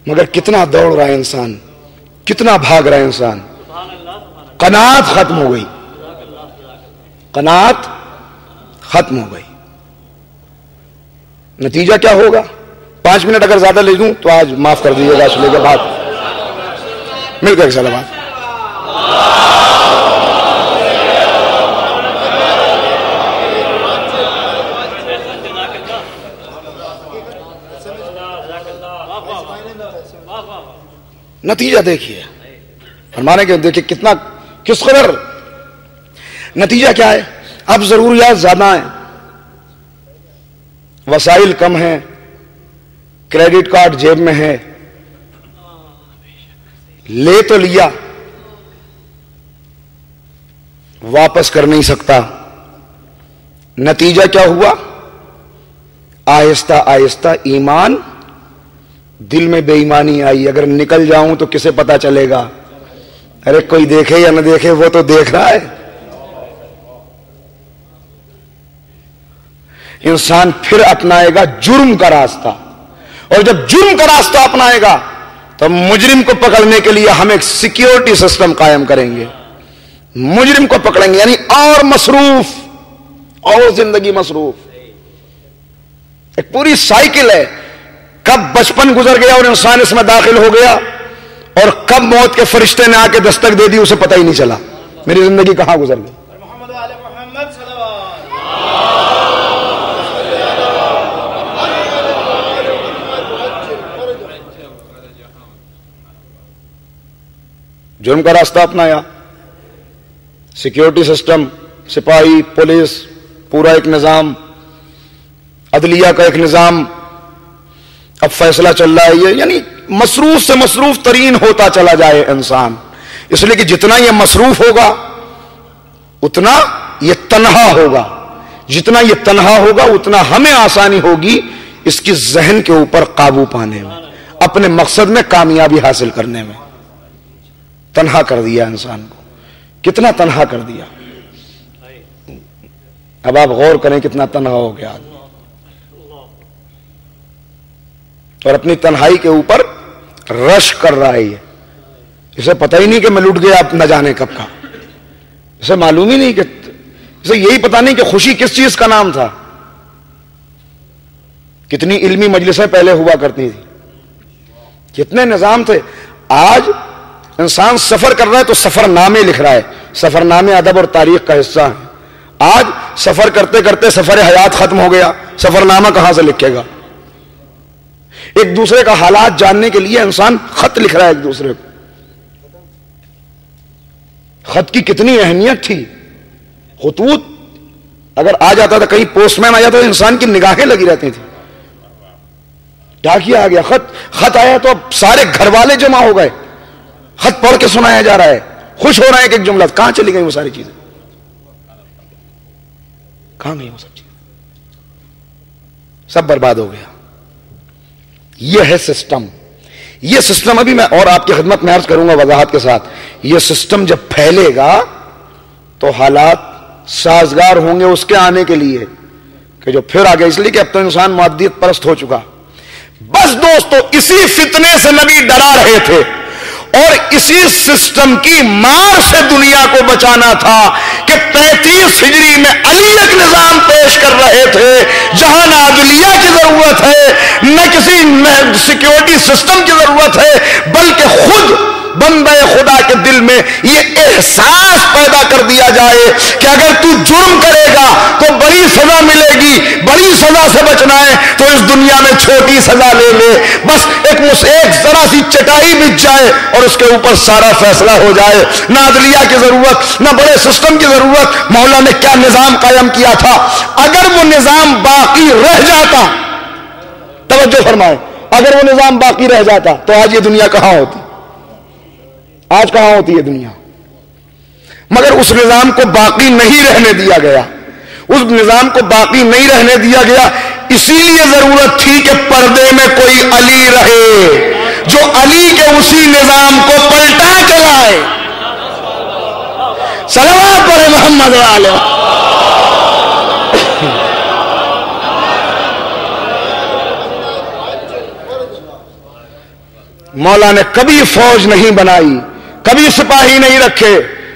A: مگر کتنا دوڑ رہا ہے انسان، کتنا بھاگ رہا ہے انسان. قناعت ختم ہو گئی، قناعت ختم ہو گئی. نتیجہ کیا ہوگا؟ 5 منٹ اگر زیادہ لے دوں تو آج معاف کر دیجیے گا، اس لیے کے بعد مل کر ایک سلام. نتیجہ دیکھیے، فرمانے کے دیکھیے کتنا کس قدر نتیجہ کیا ہے. اب ضروریات زیادہ ہیں، وسائل کم ہیں، کریڈٹ کارڈ جیب میں ہے، لے تو لیا واپس کر نہیں سکتا. نتیجہ کیا ہوا؟ آہستہ آہستہ ایمان دل میں بے ایمانی آئی. اگر نکل جاؤں تو کسے پتا چلے گا؟ ارے کوئی دیکھے یا نہ دیکھے وہ تو دیکھ رہا ہے. انسان پھر اپنائے گا جرم کا راستہ، اور جب جرم کا راستہ اپنائے گا تو مجرم کو پکڑنے کے لیے ہم ایک سیکیورٹی سسٹم قائم کریں گے. مجرم کو پکڑیں گے، یعنی اور مصروف، اور زندگی مصروف. ایک پوری سائیکل ہے. کب بچپن گزر گیا اور انسان اس میں داخل ہو گیا، اور کب موت کے فرشتے نے آ کے دستک دے دی اسے پتہ ہی نہیں چلا. میری زندگی کہاں گزر گئی. جرم کا راستہ اپنایا، سیکیورٹی سسٹم، سپاہی، پولیس، پورا ایک نظام، عدلیہ کا ایک نظام. اب فیصلہ چل رہا ہے یہ، یعنی مصروف سے مصروف ترین ہوتا چلا جائے انسان. اس لیے کہ جتنا یہ مصروف ہوگا اتنا یہ تنہا ہوگا، جتنا یہ تنہا ہوگا اتنا ہمیں آسانی ہوگی اس کی ذہن کے اوپر قابو پانے میں، اپنے مقصد میں کامیابی حاصل کرنے میں. تنہا کر دیا انسان کو، کتنا تنہا کر دیا. اب آپ غور کریں کتنا تنہا ہو گیا آدمی، اور اپنی تنہائی کے اوپر رش کر رہا ہے. اسے پتہ ہی نہیں کہ میں لٹ گیا اب نہ جانے کب کا. اسے معلوم ہی نہیں کہ، اسے یہی پتہ نہیں کہ خوشی کس چیز کا نام تھا. کتنی علمی مجلسیں پہلے ہوا کرتی تھی، کتنے نظام تھے. آج انسان سفر کر رہا ہے تو سفر نامے لکھ رہا ہے. سفر نامے ادب اور تاریخ کا حصہ ہیں. آج سفر کرتے کرتے سفر حیات ختم ہو گیا، سفر نامہ کہاں سے لکھے گا. ایک دوسرے کا حالات جاننے کے لیے انسان خط لکھ رہا ہے ایک دوسرے کو. خط کی کتنی اہمیت تھی. خطوط اگر آ جاتا تھا کہیں پوسٹ مین آ جاتا تو انسان کی نگاہیں لگی رہتی تھی، ڈاکیا آ گیا، خط آیا تو اب سارے گھر والے جمع ہو گئے، خط پڑھ کے سنایا جا رہا ہے، خوش ہو رہے ہیں کہ ایک جملہ، کہاں چلی گئی وہ ساری چیزیں؟ کہاں گئی وہ سب چیزیں؟ سب برباد ہو گیا۔ یہ ہے سسٹم۔ یہ سسٹم ابھی میں اور آپ کی خدمت میں عرض کروں گا وضاحت کے ساتھ، یہ سسٹم جب پھیلے گا تو حالات سازگار ہوں گے اس کے آنے کے لیے کہ جو پھر آگے، اس لیے کہ اب تو انسان معدیت پرست ہو چکا۔ بس دوستو اسی فتنے سے نبی ڈرا رہے تھے اور اسی سسٹم کی مار سے دنیا کو بچانا تھا کہ 35 ہجری میں علی ایک نظام پیش کر رہے تھے جہاں نہ عدلیہ کی ضرورت ہے نہ کسی سیکیورٹی سسٹم کی ضرورت ہے، بلکہ خود بندہ خدا کے دل میں یہ احساس پیدا کر دیا جائے کہ اگر تو جرم کرے گا تو بڑی سزا ملے گی، بڑی سزا سے بچنا ہے تو اس دنیا میں چھوٹی سزا لے لے، بس ایک ذرا سی چٹائی بچ جائے اور اس کے اوپر سارا فیصلہ ہو جائے، نہ عدلیہ کی ضرورت نہ بڑے سسٹم کی ضرورت۔ مولا نے کیا نظام قائم کیا تھا، اگر وہ نظام باقی رہ جاتا، توجہ فرمائے، اگر وہ نظام باقی رہ جاتا تو آج یہ دنیا کہاں ہوتی؟ آج کہاں ہوتی ہے دنیا؟ مگر اس نظام کو باقی نہیں رہنے دیا گیا، اس نظام کو باقی نہیں رہنے دیا گیا، اسی لیے ضرورت تھی کہ پردے میں کوئی علی رہے جو علی کے اسی نظام کو پلٹا کے لائے۔ صلوات پڑھے محمد علیہ۔ مولا نے کبھی فوج نہیں بنائی، کبھی سپاہی نہیں رکھے،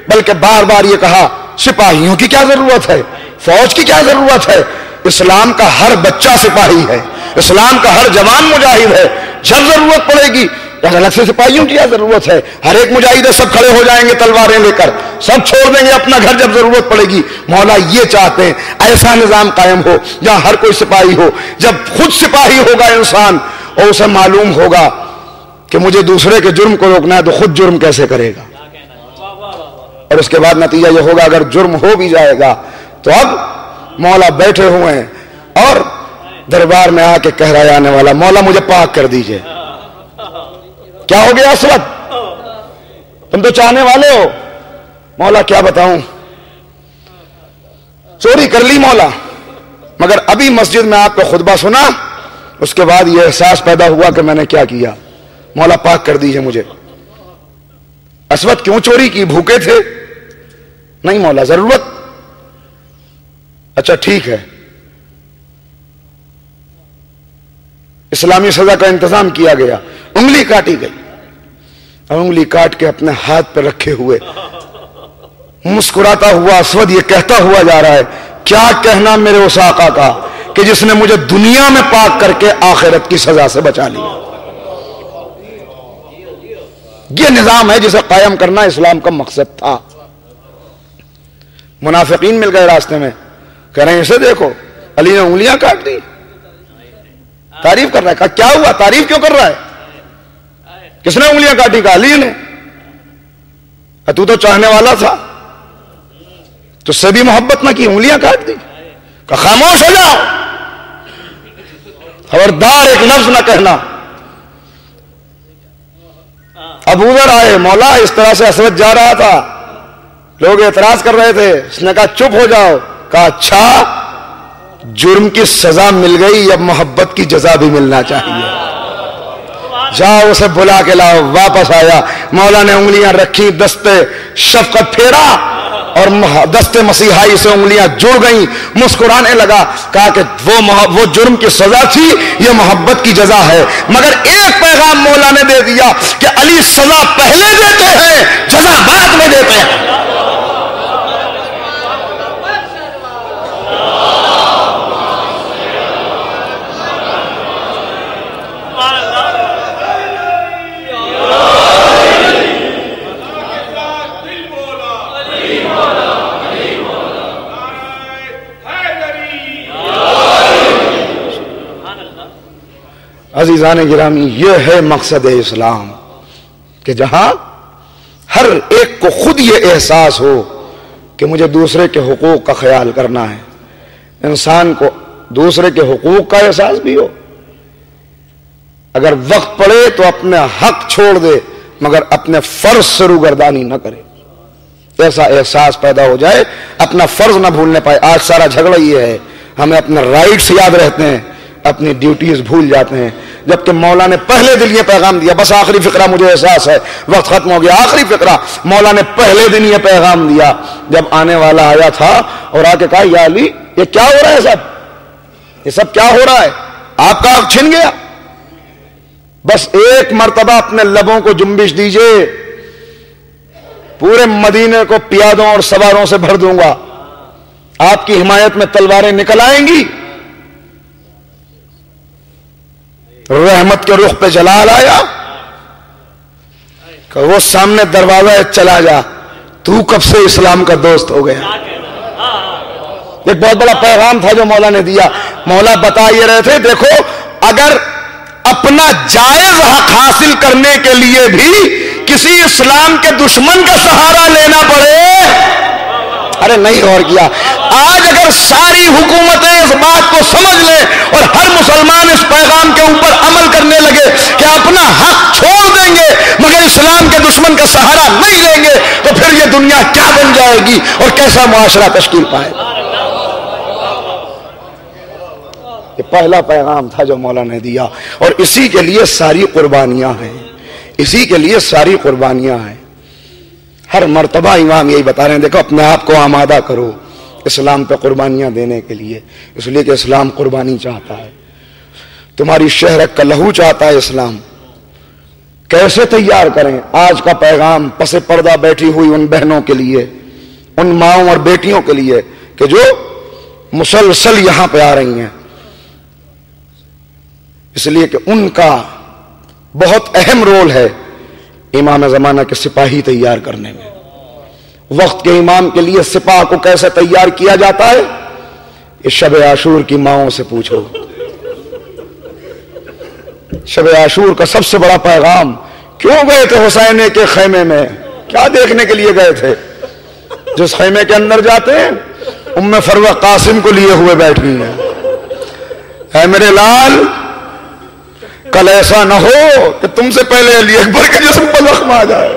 A: بلکہ بار بار یہ کہا سپاہیوں کی کیا ضرورت ہے، فوج کی کیا ضرورت ہے، اسلام کا ہر بچہ سپاہی ہے، اسلام کا ہر جوان مجاہد ہے، جب ضرورت پڑے گی الگ سے سپاہیوں کی کیا ضرورت ہے، ہر ایک مجاہد سب کھڑے ہو جائیں گے تلواریں لے کر، سب چھوڑ دیں گے اپنا گھر جب ضرورت پڑے گی۔ مولا یہ چاہتے ہیں ایسا نظام قائم ہو جہاں ہر کوئی سپاہی ہو، جب خود سپاہی ہوگا انسان اور اسے معلوم ہوگا کہ مجھے دوسرے کے جرم کو روکنا ہے تو خود جرم کیسے کرے گا، اور اس کے بعد نتیجہ یہ ہوگا اگر جرم ہو بھی جائے گا تو اب مولا بیٹھے ہوئے ہیں اور دربار میں آ کے کہہ رہا ہے آنے والا، مولا مجھے پاک کر دیجئے۔ کیا ہو گیا اسود، تم تو چاہنے والے ہو، مولا کیا بتاؤں، چوری کر لی مولا، مگر ابھی مسجد میں آپ کا خطبہ سنا، اس کے بعد یہ احساس پیدا ہوا کہ میں نے کیا کیا، مولا پاک کر دیجئے مجھے۔ اسود کیوں چوری کی، بھوکے تھے؟ نہیں مولا ضرورت۔ اچھا ٹھیک ہے، اسلامی سزا کا انتظام کیا گیا، انگلی کاٹی گئی، اور انگلی کاٹ کے اپنے ہاتھ پہ رکھے ہوئے مسکراتا ہوا اسود یہ کہتا ہوا جا رہا ہے، کیا کہنا میرے اس آقا کا کہ جس نے مجھے دنیا میں پاک کر کے آخرت کی سزا سے بچا لیا۔ یہ نظام ہے جسے قائم کرنا اسلام کا مقصد تھا۔ منافقین مل گئے راستے میں، کہہ رہے ہیں اسے دیکھو علی نے انگلیاں کاٹ دی، تعریف کر رہا ہے، کہا کیا ہوا، تعریف کیوں کر رہا ہے، کس نے انگلیاں کاٹی، کہا علی نے، تو تو چاہنے والا تھا، تو سے بھی محبت نہ کی، انگلیاں کاٹ دی، کہا خاموش ہو جاؤ، خبردار ایک لفظ نہ کہنا۔ ابو ذر آئے، مولا اس طرح سے اسود جا رہا تھا، لوگ اعتراض کر رہے تھے، اس نے کہا چپ ہو جاؤ، کہا اچھا جرم کی سزا مل گئی، اب محبت کی جزا بھی ملنا چاہیے، جاؤ اسے بلا کے لاؤ۔ واپس آیا، مولا نے انگلیاں رکھی، دستے شفقت پھیرا اور دستے مسیحائی سے انگلیاں جڑ گئیں، مسکرانے لگا، کہا کہ وہ جرم کی سزا تھی، یہ محبت کی جزا ہے، مگر ایک پیغام مولا نے دے دیا کہ علی سزا پہلے دیتے ہیں، جزا بعد میں دیتے ہیں۔ عزیزان گرامی، یہ ہے مقصد اسلام کہ جہاں ہر ایک کو خود یہ احساس ہو کہ مجھے دوسرے کے حقوق کا خیال کرنا ہے، انسان کو دوسرے کے حقوق کا احساس بھی ہو. اگر وقت پڑے تو اپنے حق چھوڑ دے مگر اپنے فرض سے روگردانی نہ کرے. ایسا احساس پیدا ہو جائے, اپنا فرض نہ بھولنے پائے. آج سارا جھگڑا یہ ہے, ہمیں اپنے رائٹس یاد رہتے ہیں, اپنی ڈیوٹیز بھول جاتے ہیں. جبکہ مولا نے پہلے دن یہ پیغام دیا. بس آخری فقرہ, مجھے احساس ہے وقت ختم ہو گیا. آخری فقرہ مولا نے پہلے دن یہ پیغام دیا جب آنے والا آیا تھا اور آ کے کہا یا علی یہ کیا ہو رہا ہے سب, یہ سب کیا ہو رہا ہے, آپ کا حق چھن گیا. بس ایک مرتبہ اپنے لبوں کو جنبش دیجئے, پورے مدینے کو پیادوں اور سواروں سے بھر دوں گا. آپ کی حمایت میں تلواریں نکل آئیں گی. رحمت کے رخ پہ جلال آیا کہ وہ سامنے دروازہ چلا جا, تو کب سے اسلام کا دوست ہو گیا. ایک بہت بڑا پیغام تھا جو مولا نے دیا. مولا بتا یہ رہے تھے دیکھو اگر اپنا جائز حق حاصل کرنے کے لیے بھی کسی اسلام کے دشمن کا سہارا لینا پڑے, ارے نہیں غور کیا. آج اگر ساری حکومتیں اس بات کو سمجھ لیں اور ہر مسلمان اس پیغام کے اوپر عمل کرنے لگے کہ اپنا حق چھوڑ دیں گے مگر اسلام کے دشمن کا سہارا نہیں لیں گے, تو پھر یہ دنیا کیا بن جائے گی اور کیسا معاشرہ تشکیل پائے گا. یہ پہلا پیغام تھا جو مولا نے دیا, اور اسی کے لیے ساری قربانیاں ہیں, اسی کے لیے ساری قربانیاں ہیں. ہر مرتبہ امام یہی بتا رہے ہیں دیکھو اپنے آپ کو آمادہ کرو اسلام پہ قربانیاں دینے کے لیے, اس لیے کہ اسلام قربانی چاہتا ہے. تمہاری شہرت کا لہو چاہتا ہے اسلام. کیسے تیار کریں آج کا پیغام پس پردہ بیٹھی ہوئی ان بہنوں کے لیے, ان ماؤں اور بیٹیوں کے لیے کہ جو مسلسل یہاں پہ آ رہی ہیں, اس لیے کہ ان کا بہت اہم رول ہے امام زمانہ کے سپاہی تیار کرنے میں. وقت کے امام کے لیے سپاہ کو کیسے تیار کیا جاتا ہے اس شب عاشور کی ماؤں سے پوچھو. شب عاشور کا سب سے بڑا پیغام, کیوں گئے تھے حسینے کے خیمے میں, کیا دیکھنے کے لیے گئے تھے؟ جس خیمے کے اندر جاتے ہیں ام فروہ قاسم کو لیے ہوئے بیٹھی ہیں, اے میرے لال کل ایسا نہ ہو کہ تم سے پہلے علی اکبر کے جسم پر زخم آ جائے.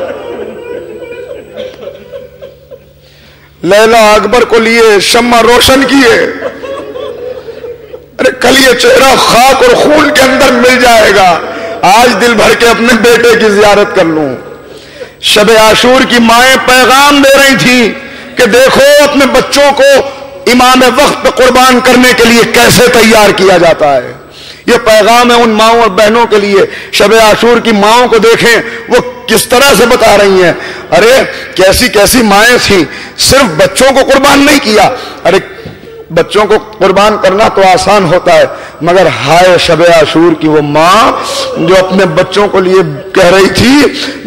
A: لیلا اکبر کو لیے شمع روشن کیے, ارے کل یہ چہرہ خاک اور خون کے اندر مل جائے گا, آج دل بھر کے اپنے بیٹے کی زیارت کر لوں. شب عاشور کی مائیں پیغام دے رہی تھی کہ دیکھو اپنے بچوں کو امام وقت پہ قربان کرنے کے لیے کیسے تیار کیا جاتا ہے. یہ پیغام ہے ان ماؤں اور بہنوں کے لیے. شب عاشور کی ماؤں کو دیکھیں وہ کس طرح سے بتا رہی ہیں, ارے کیسی کیسی مائیں تھیں, صرف بچوں کو قربان نہیں کیا. ارے بچوں کو قربان کرنا تو آسان ہوتا ہے مگر ہائے شب عاشور کی وہ ماں جو اپنے بچوں کو لیے کہہ رہی تھی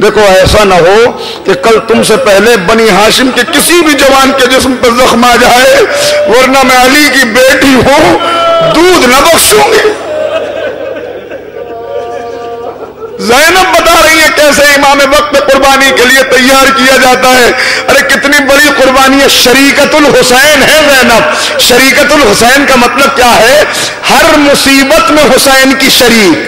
A: دیکھو ایسا نہ ہو کہ کل تم سے پہلے بنی ہاشم کے کسی بھی جوان کے جسم پر زخم آ جائے, ورنہ میں علی کی بیٹی ہوں دودھ نہ بخشوں گی. زینب بتا رہی ہے کیسے امام وقت قربانی کے لیے تیار کیا جاتا ہے. ارے کتنی بڑی قربانی ہے, شریکت الحسین ہے زینب. شریکت الحسین کا مطلب کیا ہے؟ ہر مصیبت میں حسین کی شریک,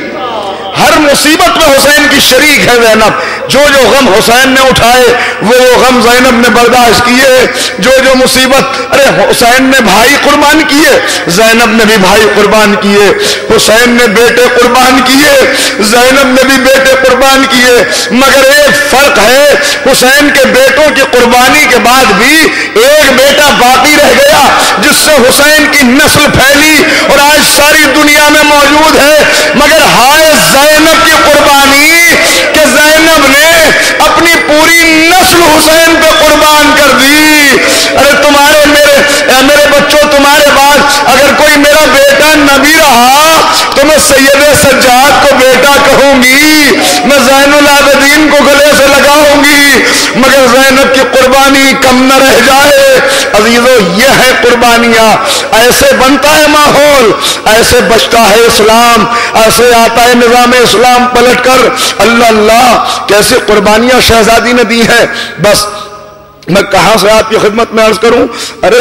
A: ہر مصیبت میں حسین کی شریک ہے زینب. جو جو غم حسین نے اٹھائے وہ غم زینب نے برداشت کیے. جو مصیبت, ارے حسین نے بھائی قربان کیے, زینب نے بھی بھائی قربان کیے. حسین نے بیٹے قربان کیے, زینب نے بھی بیٹے قربان کیے. مگر ایک فرق ہے, حسین کے بیٹوں کی قربانی کے بعد بھی ایک بیٹا باقی رہ گیا جس سے حسین کی نسل پھیلی اور آج ساری دنیا میں موجود ہے. مگر ہائے زینب کی قربانی کہ زینب نے اپنی پوری نسل حسین پہ قربان کر دی. ارے تمہارے میرے بچوں, تمہارے بعد اگر کوئی میرا بیٹا نہ بھی رہا تو میں سید سجاد کو بیٹا کہوں گی, میں زین العابدین کو گلے سے لگاؤں گی, مگر زینب کی قربانی کم نہ رہ جائے. عزیزو یہ ہے قربانیاں, ایسے بنتا ہے ماحول, ایسے بچتا ہے اسلام, ایسے آتا ہے نظام اسلام پلٹ کر. اللہ اللہ کیسی قربانیاں شہزادی نے دی ہیں. بس میں کہاں سے آپ کی خدمت میں عرض کروں, ارے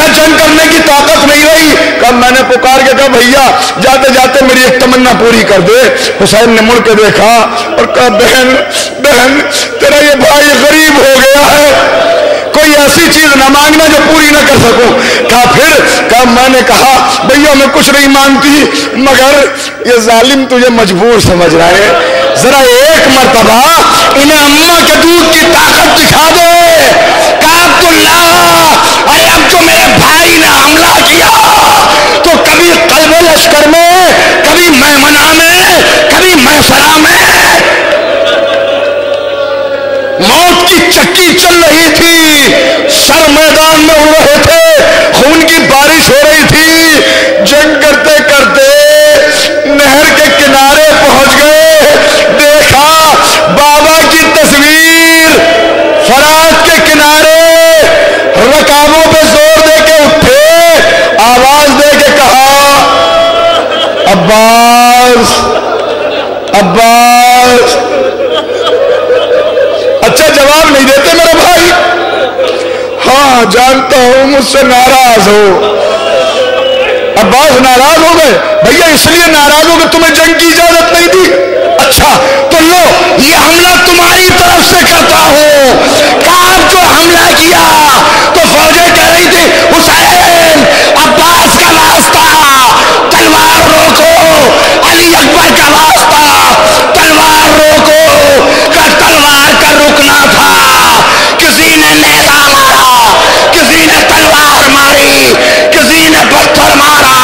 A: کیا جنگ کرنے کی طاقت نہیں رہی؟ کہا میں نے پکار کے کہا بھیا جاتے جاتے میری ایک تمنا پوری کر دے. حسین نے مڑ کے دیکھا اور کہا بہن بہن تیرا یہ بھائی غریب ہو گیا ہے, کوئی ایسی چیز نہ مانگنا جو پوری نہ کر سکوں. کہا پھر؟ کہا میں نے کہا بھیا میں کچھ نہیں مانگتی مگر یہ ظالم تجھے مجبور سمجھ رہا ہے, ذرا ایک مرتبہ انہیں اماں کے دودھ کی طاقت دکھا دے. کہا عبداللہ ارے اب جو میرے بھائی نے حملہ کیا تو کبھی قلب لشکر میں, کبھی میمنہ میں, کبھی میسرہ میں موت کی چکی چل رہی تھی, سر میدان میں اڑ رہے تھے, خون کی بارش ہو رہی تھی. جنگ کرتے کرتے نہر کے کنارے پہنچ گئے, دیکھا بابا کی تصویر فرات کے کنارے, رکابوں پہ زور دے کے اٹھے, آواز دے کے کہا عباس عباس. اچھا جواب نہیں دیتے میرے بھائی؟ ہاں جانتا ہوں مجھ سے ناراض ہو. عباس ناراض ہو گئے؟ بھیا اس لیے ناراض ہو کہ تمہیں جنگ کی اجازت نہیں دی. اچھا تو لو یہ حملہ تمہاری طرف سے کرتا ہوں. کعب جو حملہ کیا تو فوجیں کہہ رہی تھی حسین عباس کا واسطہ تلوار روکو, علی اکبر کا واسطہ تلوار روکو. کا تلوار کا رکنا تھا, کسی نے نیزہ مارا, کسی نے تلوار ماری, کسی نے پتھر مارا.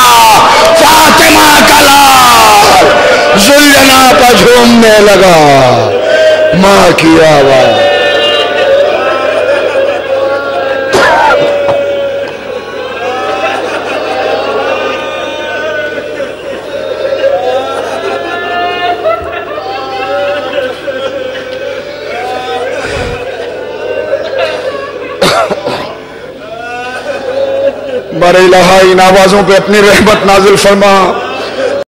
A: فاطمہ کا لال ذوالجناح پہ جھومنے لگا, ماں کی آواز. بر الہ ان آوازوں پہ اپنی رحمت نازل فرما.